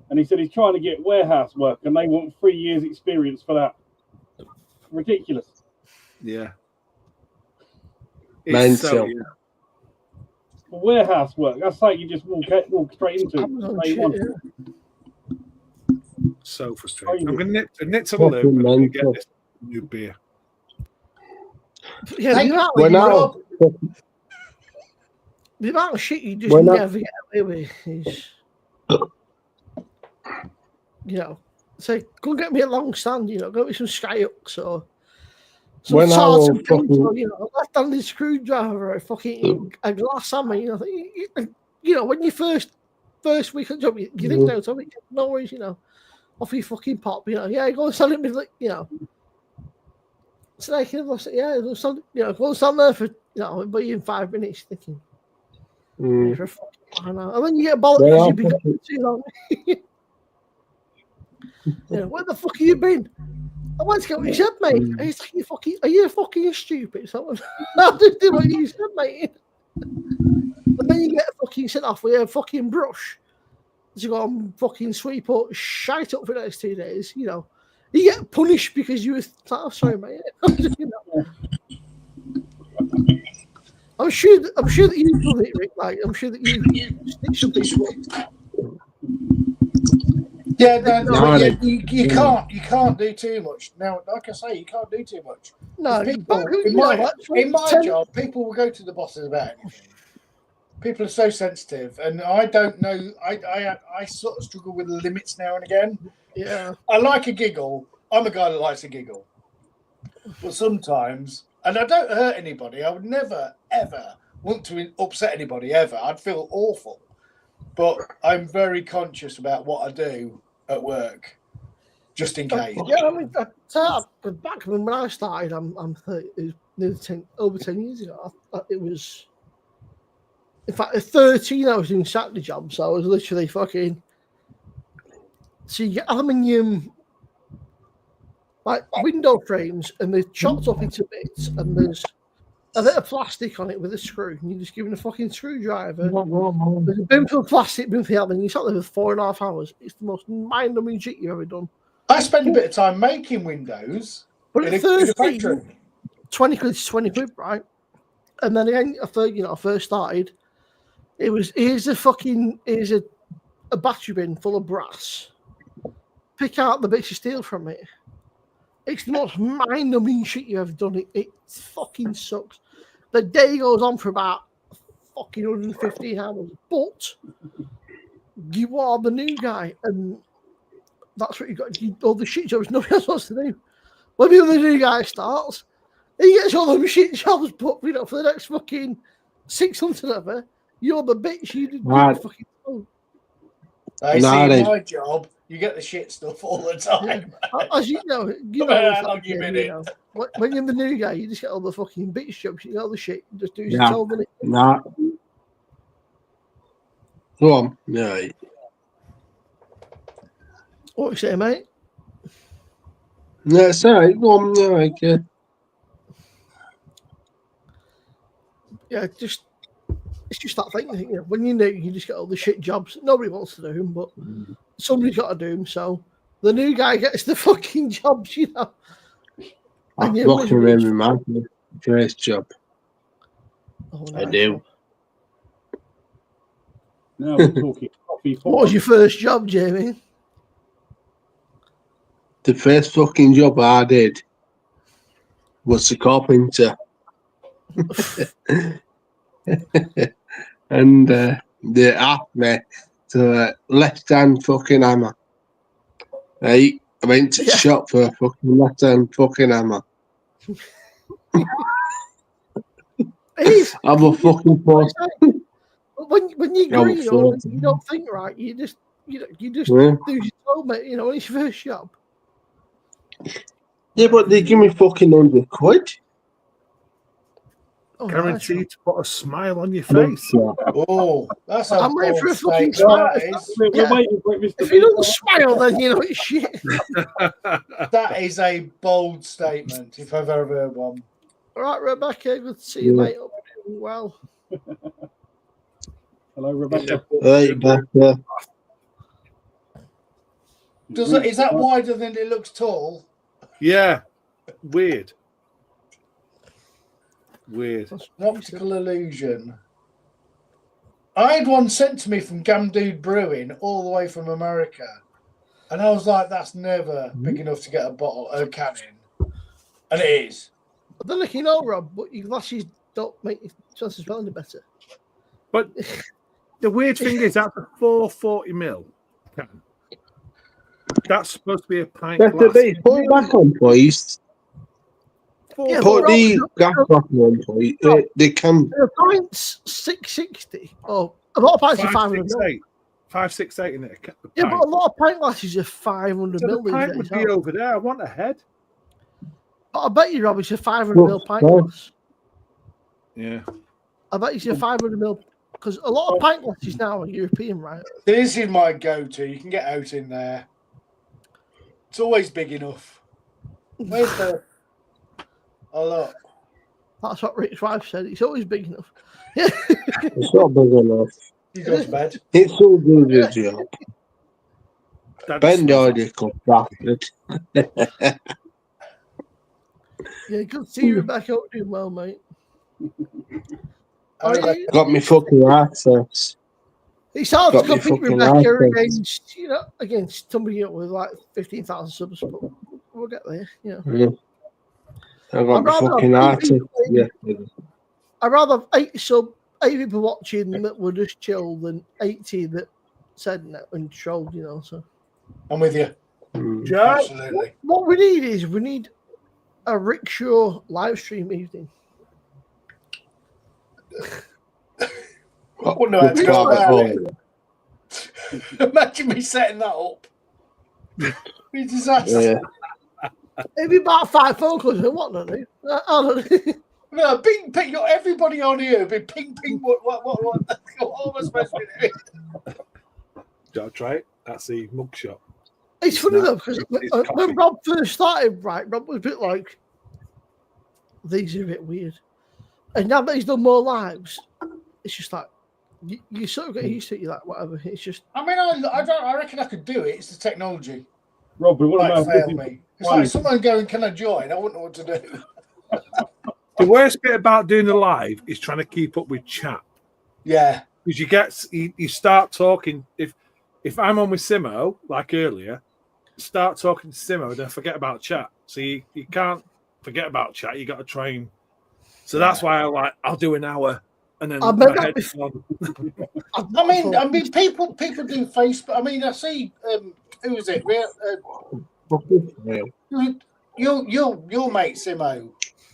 and he said he's trying to get warehouse work, and they want 3 years' experience for that. Ridiculous. Yeah. Mental. Warehouse work. That's like you just walk straight into it. So frustrating. I'm going to nip to the loo and get this new beer. Yeah, Thank the amount, When I, the amount of shit you just When I- never get away with is, you know, say, go and get me a long stand, you know, go get me some Skyhooks or some When I tartan was paint or, fucking- you know, a left-handed screwdriver or a fucking a glass hammer, you know, you know, when you first week of the job, you think, no, Tommy, no worries, you know, off your fucking pop, you know, yeah, go and sell it with, like, you know, snake in the, yeah, go stand, you know, go and stand there for, you know, but in 5 minutes thinking, Mm. for a fucking hour. And then you get bothered Well, because I you've been fucking- gone too long. You know, where the fuck have you been? I went to get what you said, mate. Are you fucking stupid? So I just did what you said, mate. And then you get fucking sent off with a fucking brush to go and fucking sweep up shite up for the next 2 days, you know. You get punished because you were oh, sorry, mate. You know. I'm sure that you've done it, Rick. Like, I'm sure that you stitched some people up. Yeah, no, No, but I- you can't do too much. Now, like I say, you can't do too much. No, People, but, you in know, my, that's in my 10 job, people will go to the bosses about anything. People are so sensitive, and I don't know. I sort of struggle with the limits now and again. Yeah. I like a giggle. I'm a guy that likes a giggle, but sometimes, and I don't hurt anybody. I would never ever want to upset anybody ever. I'd feel awful, but I'm very conscious about what I do at work, just in case. Yeah, I mean, back when I started, I'm 30, it was nearly over 10 years ago. It was, in fact, at 13, I was doing Saturday jobs, so I was literally fucking. So you get aluminium, like window frames, and they're chopped up into bits, and there's a bit of plastic on it with a screw, and you're just giving a fucking screwdriver. There's a bin for plastic, bin for aluminium. You sat there for 4.5 hours. It's the most mind-numbing shit you've ever done. I spend a bit of time making windows But in at a 13, factory. 20 quid is 20 quid, right? And then again, I first started, here's a battery bin full of brass. Pick out the bits of steel from it. It's the most mind-numbing shit you've ever done. It fucking sucks. The day goes on for about fucking 115 hours, but you are the new guy, and that's what you got. All the shit jobs nobody else wants to do. When the other new guy starts, he gets all them shit jobs, but for the next fucking 6 months or whatever, you're the bitch. You did fucking. I Nah, see they- in my job, you get the shit stuff all the time. As you know, How long you been in? when you're the new guy, you just get all the fucking bitch jobs. You get all the shit. You just do as Yeah. you're told, innit? Nah. Go on. Yeah. What you say, mate? No, it's all right. Go on. All right. Yeah. Yeah, it's just that thing. You know, when you know, you just get all the shit jobs. Nobody wants to do them, but somebody's got to do them. So the new guy gets the fucking jobs, you know. I And you're fucking miserable. remember my first job. Oh, I nice do. one. Now we're talking coffee. What was your first job, Jamie? The first fucking job I did was a carpenter. And they asked me to left hand fucking hammer. Right? I went to the Yeah. shop for a fucking left hand fucking hammer. It's, I'm a fucking force. when you're I'm green, or full. you don't think right. You just Yeah. do as you're told, mate. You know, it's your first job. Yeah, but they give me fucking 100 quid. Oh, nice Guaranteed one. to put a smile on your I'm face. Oh, that's a I'm waiting for a bold fucking statement. smile. That is. We're Yeah. waiting for it, Mr. If you don't Beaver. smile, then you know it's shit. That is a bold statement, if I've ever heard one. All right, Rebecca, good to see you, Yeah. mate. Hope you're doing well. Hello, Rebecca. Right back there. Is that wider than it looks tall? Yeah. Weird. Weird. An optical illusion. I had one sent to me from Gamdude Brewing all the way from America. And I was like, that's never big enough to get a can in. And it is. I don't know if you know, Rob, but your glasses don't make your chances of spelling any better. But the weird thing is that's a 440ml can. That's supposed to be a pint That's the glass. bit. Put it back on, please. Yeah, Put but the Rob, gas back on, please. They can. the pint's 660. Oh, a lot of pints are 500 ml. 568. 568 in it. Yeah, but a lot of pint glasses are 500 So the ml these pint days. would be aren't they? over there. I want a head. But I bet you, Rob, it's a 500 Well, ml pint well. glass. Yeah. I bet it's a 500 ml because a lot of pint glasses now are European, right? This is my go-to. You can get out in there. It's always big enough. Where's the? Oh look. That's what Rick's wife said. It's always big enough. It's not big enough. You go to bed. It's all good a job. That's- Ben Didicle bastard. Yeah, good to see you back out doing well, mate. I mean, Got me fucking access. It's hard to Got me compete fucking Rebecca license. against somebody with like 15,000 subs, but we'll get there. You know, Yeah. I got I'd me rather fucking have access. people Yeah. I'd rather have 8 people watching that were just chill than 80 that said no and trolled. You know, so I'm with you. Mm. Joe, Absolutely. what we need is a rickshaw live stream evening. I wouldn't know how to go about it. Imagine me setting that up. Be a disaster. Yeah. It'd be about 5 phone calls and what don't they? I don't know. No, ping, ping. Everybody on here be ping, ping. What am I supposed to be doing? I'll try it. That's the mugshot. It's funny not- though because it's when coffee. Rob first started, right, Rob was a bit like, these are a bit weird, and now that he's done more lives, it's just like you sort of get used to it. You're like, whatever. It's just I mean, I reckon I could do it. It's the technology. Rob, we want Might to know fail if me. It's like someone going, "Can I join?" I wouldn't know what to do. The worst bit about doing the live is trying to keep up with chat. Yeah, Because you start talking. If I'm on with Simo, like earlier, start talking to Simo, then forget about chat. So you can't forget about chat. You got to train. So that's why I'll do an hour and then I my bet that head's on. I mean, people do Facebook. I mean, I see. Who is it? Your mate Simo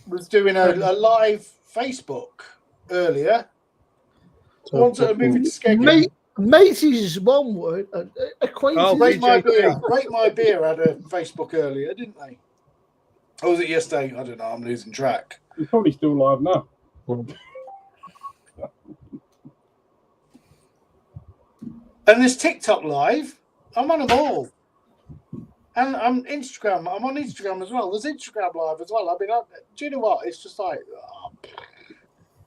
was doing a live Facebook earlier. Ones that are moving to Skeggy. mates is one word. Acquaintance. Rate My Beer. Rate My Beer had a Facebook earlier, didn't they? Or was it yesterday? I don't know. I'm losing track. he's probably still live now. And there's TikTok live. I'm on them all. And I'm Instagram. I'm on Instagram as well. There's Instagram live as well. I mean, do you know what? It's just like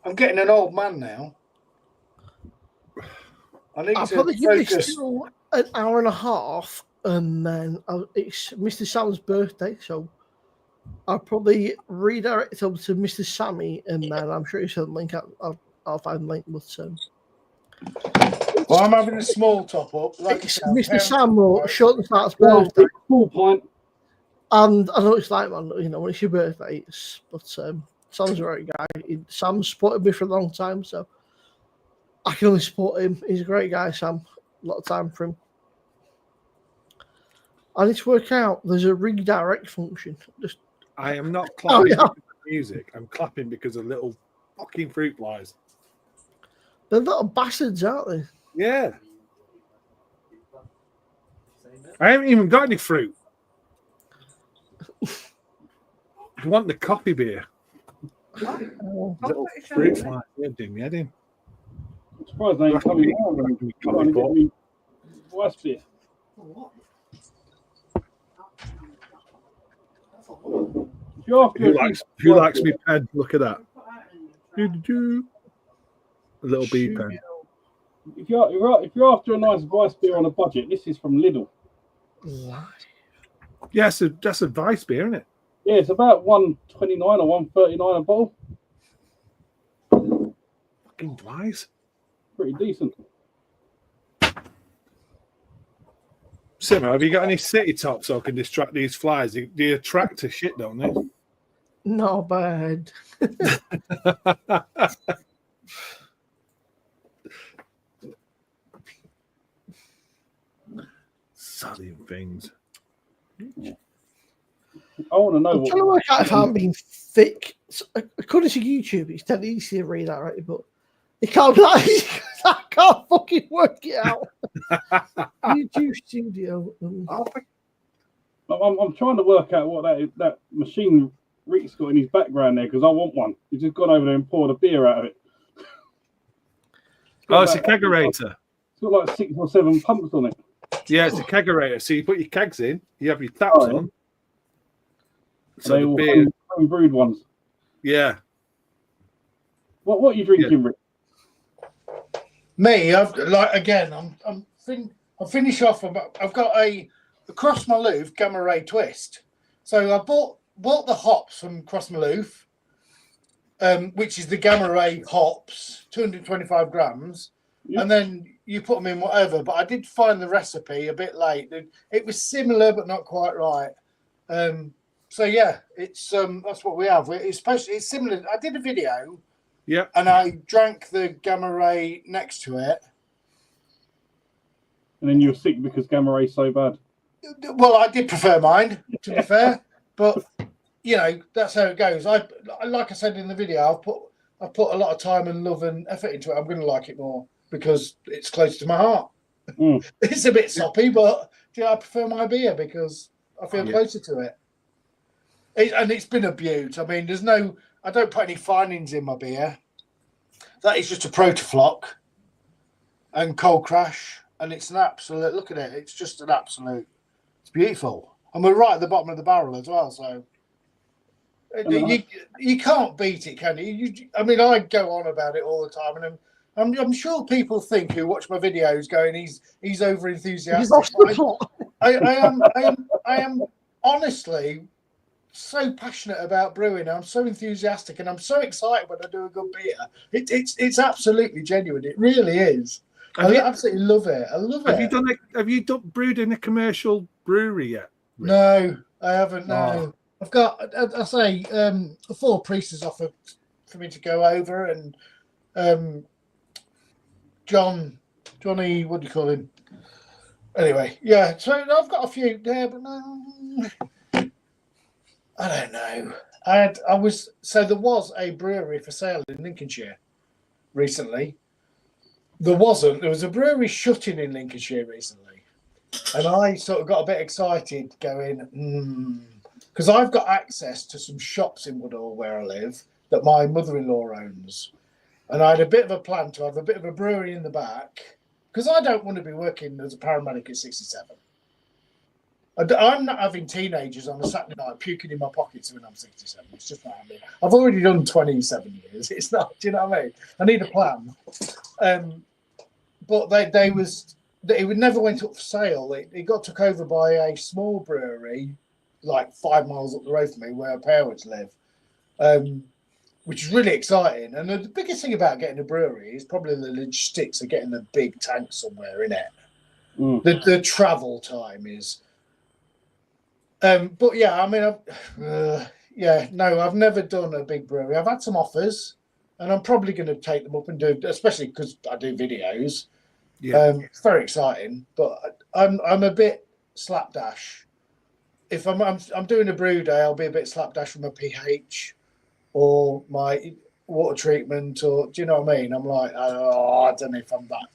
I'm getting an old man now. I need I'll to probably give this focus. still an hour and a half, and then it's Mr. Sam's birthday, so I'll probably redirect over to Mr. Sammy, and then I'm sure he'll send the link out. I'll find the link, but Well, I'm having a small top up. Like it's I Mr. said, Sam or Short and Start's Well, birthday, full pint. and I know it's like, man, you know, when it's your birthday, but Sam's a great guy. Sam's supported me for a long time, so I can only support him. He's a great guy, Sam. A lot of time for him. I need to work out. There's a redirect function. Just I am not clapping yeah. because of music. I'm clapping because of little fucking fruit flies. they're little bastards, aren't they? Yeah. I haven't even got any fruit. I want the coffee beer. Little fruit flies. They're doing me head in. I'm surprised they ain't coming out. Trying to get me Weiss beer. If you're after Who likes me pen? Look at that. A little bee pen. If you're after a nice Weiss beer on a budget, this is from Lidl. Yeah, so that's a Vice beer, isn't it? Yeah, it's about $129 or $139 a bottle. Fucking Vice. Pretty decent. Simo, have you got any city tops so I can distract these flies? They attract to shit, don't they? Not bad. Selling things. I want to know I'm what. trying to work out if I'm being thick. According to YouTube, it's dead easy to read that, right? But it can't be that easy 'cause I can't fucking work it out. YouTube Studio. I'm trying to work out what that machine Rick's got in his background there because I want one. He's just gone over there and poured a beer out of it. Oh, it's a kegerator. It's got like 6 or 7 pumps on it. Yeah, it's a kegerator. So you put your kegs in, you have your taps Oh, yeah. on. So They the all beer, home brewed ones. yeah. What are you drinking, Rick? Me, I've like again. I'll finish off. I've got a Cross Maloof Gamma Ray Twist. So I bought the hops from Cross Maloof, which is the Gamma Ray hops, 225 grams, Yeah. and then you put them in whatever. But I did find the recipe a bit late. It was similar but not quite right. So yeah, it's that's what we have. It's similar. I did a video. Yeah. And I drank the Gamma Ray next to it. And then you're sick because Gamma Ray's so bad. Well, I did prefer mine, to be fair, but you know that's how it goes. Like I said in the video, I've put a lot of time and love and effort into it. I'm going to like it more because it's close to my heart. Mm. It's a bit soppy, but you know, I prefer my beer because I feel Yeah. closer to it. And it's been a beaut. I mean, I don't put any finings in my beer. That is just a Protaflock and Cold Crash, and it's an absolute. Look at it. It's just an absolute. It's beautiful, and we're right at the bottom of the barrel as well. So you can't beat it, can you? I mean, I go on about it all the time, and I'm sure people think who watch my videos going, he's over enthusiastic. He's lost the plot. I am honestly so passionate about brewing. I'm so enthusiastic, and I'm so excited when I do a good beer. It's absolutely genuine. It really is. I absolutely love it. I love it. Have you brewed in a commercial brewery yet? Rick? No, I haven't. No, Oh. I've got. I say 4 priests offered for me to go over, and Johnny, what do you call him? Anyway, yeah. So I've got a few there, but no. I don't know. There was a brewery for sale in Lincolnshire recently. There wasn't. There was a brewery shutting in Lincolnshire recently. And I sort of got a bit excited going, because I've got access to some shops in Woodall where I live that my mother-in-law owns. And I had a bit of a plan to have a bit of a brewery in the back because I don't want to be working as a paramedic at 67. I'm not having teenagers on a Saturday night puking in my pockets when I'm 67. It's just not happening. I've already done 27 years. It's not. Do you know what I mean? I need a plan. But it never went up for sale. It got took over by a small brewery, like 5 miles up the road from me, where our parents live, which is really exciting. And the biggest thing about getting a brewery is probably the logistics of getting a big tank somewhere in it. Mm. The travel time is. But yeah, I mean, I've never done a big brewery. I've had some offers, and I'm probably going to take them up and do, especially because I do videos. Yeah. It's very exciting, but I'm a bit slapdash. If I'm doing a brew day, I'll be a bit slapdash from a pH or my water treatment, or do you know what I mean? I'm like, I don't know if I'm that.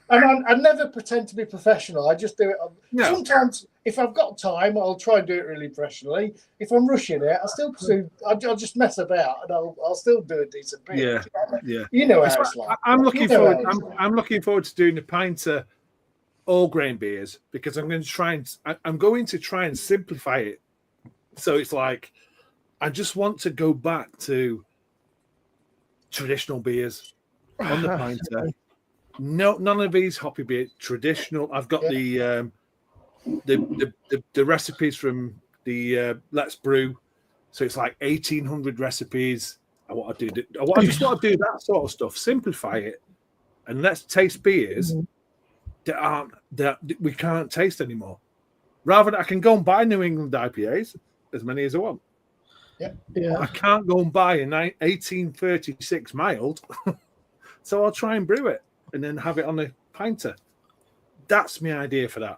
And I never pretend to be professional. I just do it. No. Sometimes, if I've got time, I'll try and do it really professionally. If I'm rushing it, I'll just mess about, and I'll still do a decent beer. Yeah. You know how it's like. I'm looking You know forward. how it's like. I'm looking forward to doing a pint of all grain beers because I'm going to try and simplify it. So it's like I just want to go back to traditional beers on the pinter. No, none of these hoppy beer. Traditional. I've got the recipes from the Let's Brew. So it's like 1,800 recipes. I just want to do that sort of stuff. Simplify it, and let's taste beers that we can't taste anymore. Rather than I can go and buy New England IPAs, as many as I want. Yeah. I can't go and buy a 1836 mild, so I'll try and brew it and then have it on a pinter. That's my idea for that.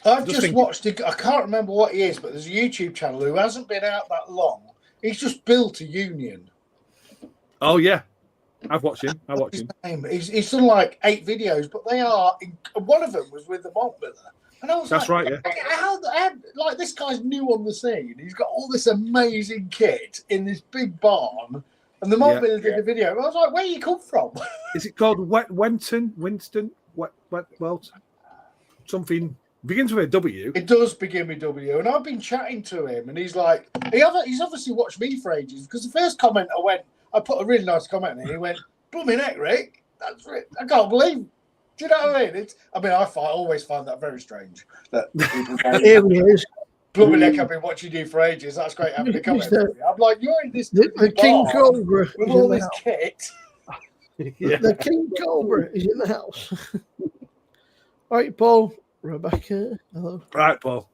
I've Just just think- watched. I can't remember what he is, but there's a YouTube channel who hasn't been out that long. He's just built a union. Oh yeah, I've watched him. I watched him. He's done like 8 videos, but they are. One of them was with the malt biller, and I was That's like, right, yeah. How, like this guy's new on the scene. He's got all this amazing kit in this big barn, and the malt Yeah. biller did a video. I was like, where you come from? Is it called Winston? Well, something begins with a W. It does begin with W, and I've been chatting to him, and he's like, he's obviously watched me for ages, because the first comment I put a really nice comment in, he went, "Blooming heck, Rick, that's it. I can't believe." Do you know what I mean? I always find that very strange that people go, Here he is. "Blooming heck, I've been watching you for ages. That's great having a comment." I'm like, you're in this The King bar Cobra with is all in the this house. kit. Yeah. The King Cobra is in the house. All right, Paul, Rebecca, hello. Right, Paul.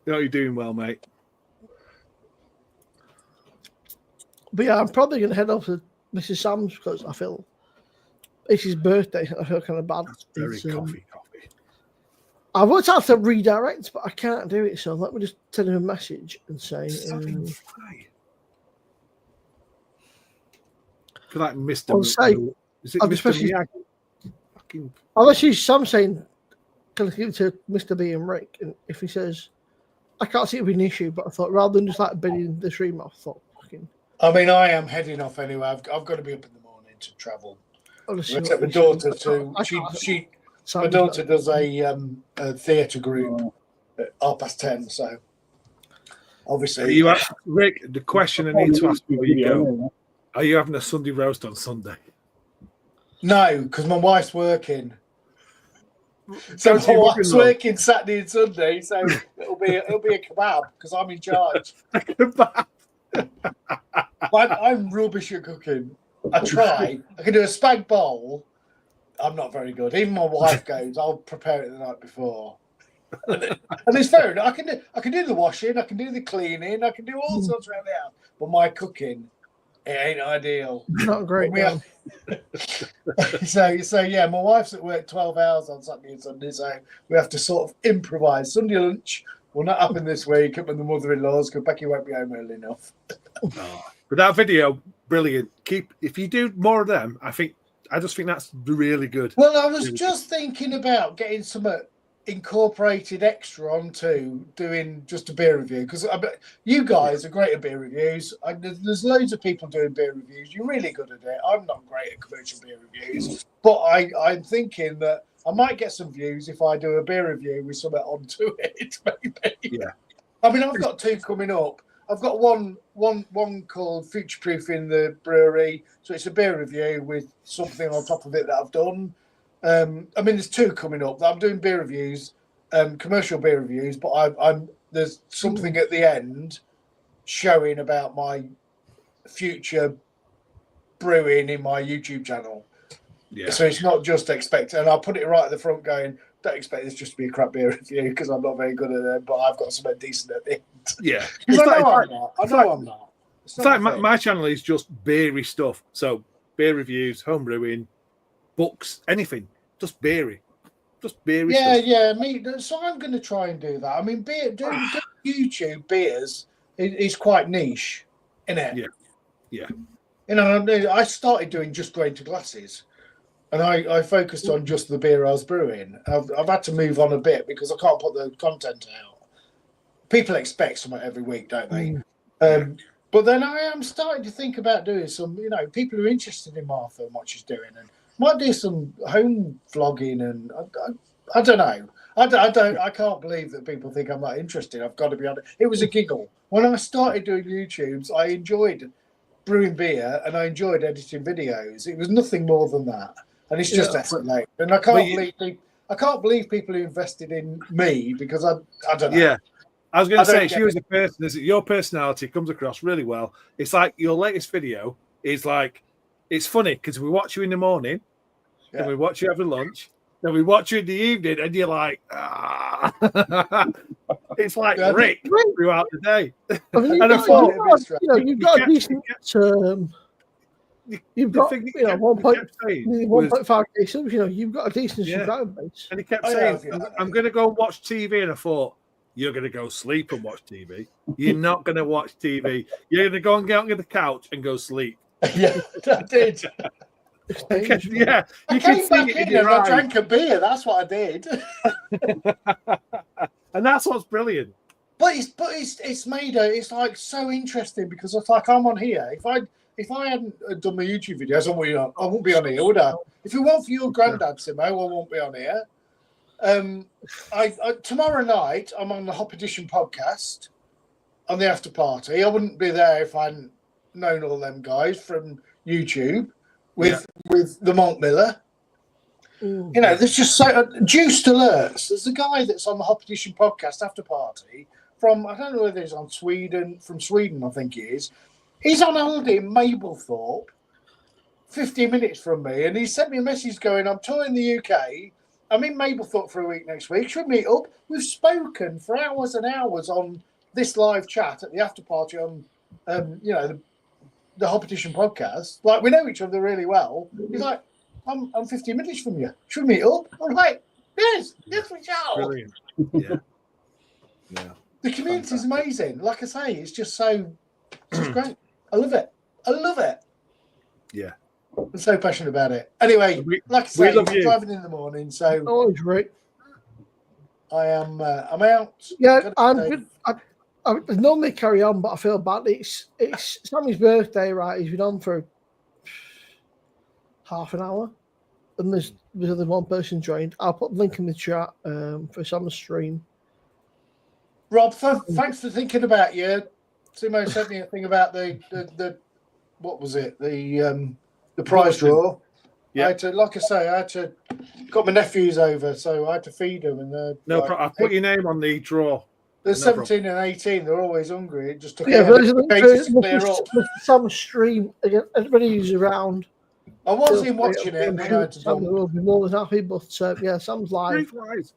You know you're doing well, mate. But yeah, I'm probably going to head off to Mrs. Sam's because I feel it's his birthday. I feel kind of bad. That's very It's, coffee. I would have to redirect, but I can't do it. So let me just send him a message and say, Something fly. I feel like Mr. I'll say- Is it I'll Mr. just message- Miyagi? Fucking unless he's Sam saying, can I give it to Mr. B and Rick? And if he says, I can't see it being an issue, but I thought rather than just like bidding the stream off, I thought, fucking, I mean, I am heading off anyway. I've got to be up in the morning to travel. I'll just see Except what my he says. daughter I too. can't- My Sam's daughter got- does a theatre group at 10:30. So obviously, Rick, the question I need to ask before you go: are you having a Sunday roast on Sunday? no, because my wife's working. So Go to your my wife's mother-in-law. working Saturday and Sunday, so it'll be a kebab because I'm in charge. I'm rubbish at cooking. I try. I can do a spag bowl. I'm not very good. Even my wife goes, "I'll prepare it the night before." And it's fair enough. I can do the washing, I can do the cleaning, I can do all sorts around the house. But my cooking, it ain't ideal. Not great. We no. so yeah, my wife's at work 12 hours on Saturday and Sunday, so we have to sort of improvise. Sunday lunch will not happen this week up with the mother-in-laws because Becky won't be home early enough. But that video, brilliant. If you do more of them, I just think that's really good. Well, I was just thinking about getting some incorporated extra onto doing just a beer review because you guys are great at beer reviews. There's loads of people doing beer reviews. You're really good at it. I'm not great at commercial beer reviews, but I'm thinking that I might get some views if I do a beer review with something onto it. Maybe. Yeah. I mean, I've got 2 coming up. I've got one called Future Proofing the Brewery. So it's a beer review with something on top of it that I've done. I mean, there's 2 coming up. I'm doing beer reviews, commercial beer reviews, but there's something at the end showing about my future brewing in my YouTube channel. Yeah. So it's not just expect, and I'll put it right at the front going, don't expect this just to be a crap beer review because I'm not very good at it, but I've got something decent at the end. Yeah. Because I know like- I'm not. I know I'm not. It's like my channel is just beery stuff. So beer reviews, home brewing, books, anything. Just beery. Just beery Yeah, stuff. yeah, me. So I'm going to try and do that. I mean, doing YouTube beers is quite niche, isn't it? Yeah, yeah. You know, I started doing just grain to glasses, and I focused on just the beer I was brewing. I've had to move on a bit because I can't put the content out. People expect something every week, don't they? But then I am starting to think about doing some. You know, people who are interested in Martha and what she's doing, and might do some home vlogging, and I don't know. I can't believe that people think I'm not interested. I've got to be honest. It was a giggle when I started doing YouTubes. I enjoyed brewing beer and I enjoyed editing videos. It was nothing more than that, and it's just escalated. And I can't believe people who invested in me because I don't know. Yeah. I was going to I don't say, get she was a person. Your personality comes across really well. It's like your latest video is like, it's funny because we watch you in the morning, Yeah. then we watch you having lunch, Then we watch you in the evening, and you're like, it's like Yeah, Rick throughout the day. I mean, And I thought, you've got a decent. You've got thing he 1.5 k subs. You've got a decent Yeah. subscriber base. And he kept I saying, have, yeah. I'm going to go watch TV. And I thought, you're going to go sleep and watch TV. You're not going to watch TV. You're going to go and get on the couch and go sleep. Yeah, I did. Yeah. I You can came see back it in in your and I eyes. drank a beer. That's what I did. And that's what's brilliant. But it's made it's like so interesting because it's like I'm on here. If I hadn't done my YouTube videos, I wouldn't be on here, would I? If it weren't for your granddad, Simo, I won't be on here. Tomorrow night I'm on the Hop Edition podcast on the after party. I wouldn't be there if I hadn't known all them guys from YouTube with the Malt Miller. There's just so Juiced Alerts. There's a guy that's on the Hop Edition podcast after party from, I don't know whether he's from Sweden, I think he is. He's on holiday in Mablethorpe, 15 minutes from me, and he sent me a message going, I'm touring the UK. I'm in Mablethorpe for a week next week. Should we meet up? We've spoken for hours and hours on this live chat at the after party on, the Hop Edition podcast. Like, we know each other really well. He's like, I'm 15 minutes from you. Should we meet up? I'm like, yes, we shall. Brilliant. Yeah. Yeah. The community is amazing. Like I say, it's just great. I love it. Yeah. I'm so passionate about it. Anyway, like I say, I'm driving in the morning, so Oh, it's great. I am. I'm out. Yeah, I'm good. I normally carry on, but I feel bad. It's Sammy's birthday, right? He's been on for half an hour, and there's only one person joined. I'll put the link in the chat for Sammy's stream. Rob, thanks for thinking about you. Simo sent me a thing about the what was it? The prize draw. Yeah. I had to got my nephews over, so I had to feed them. And I put your name on the draw. they're No 17 and 18. They're always hungry. It just took There's ages to clear up. Sammy's stream again. Everybody who's around. I wasn't watching it. And then I had to Sam dump. will be more than happy, but Sam's live. Right.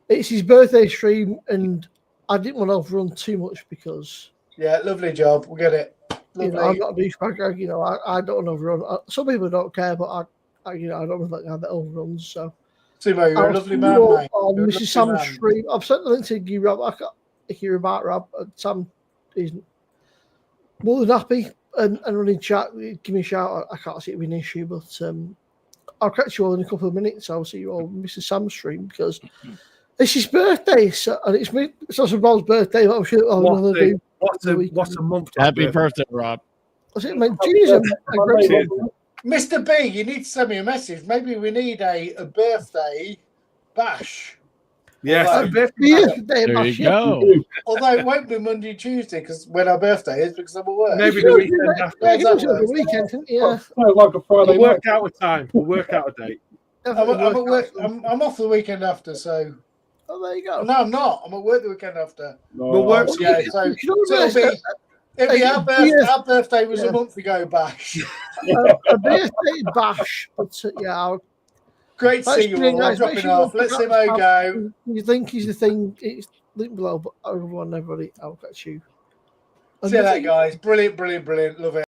It's his birthday stream, and I didn't want to overrun too much because Yeah, lovely job. We'll get it. Lovely. I'm not a douchebag. I don't want to overrun. Some people don't care, but I don't really like how that overruns. So, Simo, you're a lovely man, mate. On You're a Mrs. lovely Sam's man. stream, I've sent the link to you, Rob. If you're about Rob, Sam is more than happy and running chat. Give me a shout. I can't see it being an issue, but I'll catch you all in a couple of minutes. I'll see you all on Mrs. Sam's stream because it's his birthday, and it's also Rob's birthday. But I'm sure What's a month? Happy birthday, Rob. I said, man, Jesus, Mr. B, you need to send me a message. Maybe we need a birthday bash. Yes. There you go. Although it won't be Monday, Tuesday, because when our birthday is, because I'm at work. Maybe the weekend after. Yeah, exactly. the weekend, yeah. Sounds like a Friday We'll night. work out a time. We'll work out a date. I'm at work. I'm off the weekend after, so Oh, there you go. no, I'm not. I'm at work the weekend after. We'll work. Yeah, so it'll be our birthday was a month ago, bash. A birthday bash, but Great to see you all. I'm dropping off. Let Simo go. You think he's the thing? It's link below, but everybody, I'll catch you. See you later, guys. Brilliant. Love it.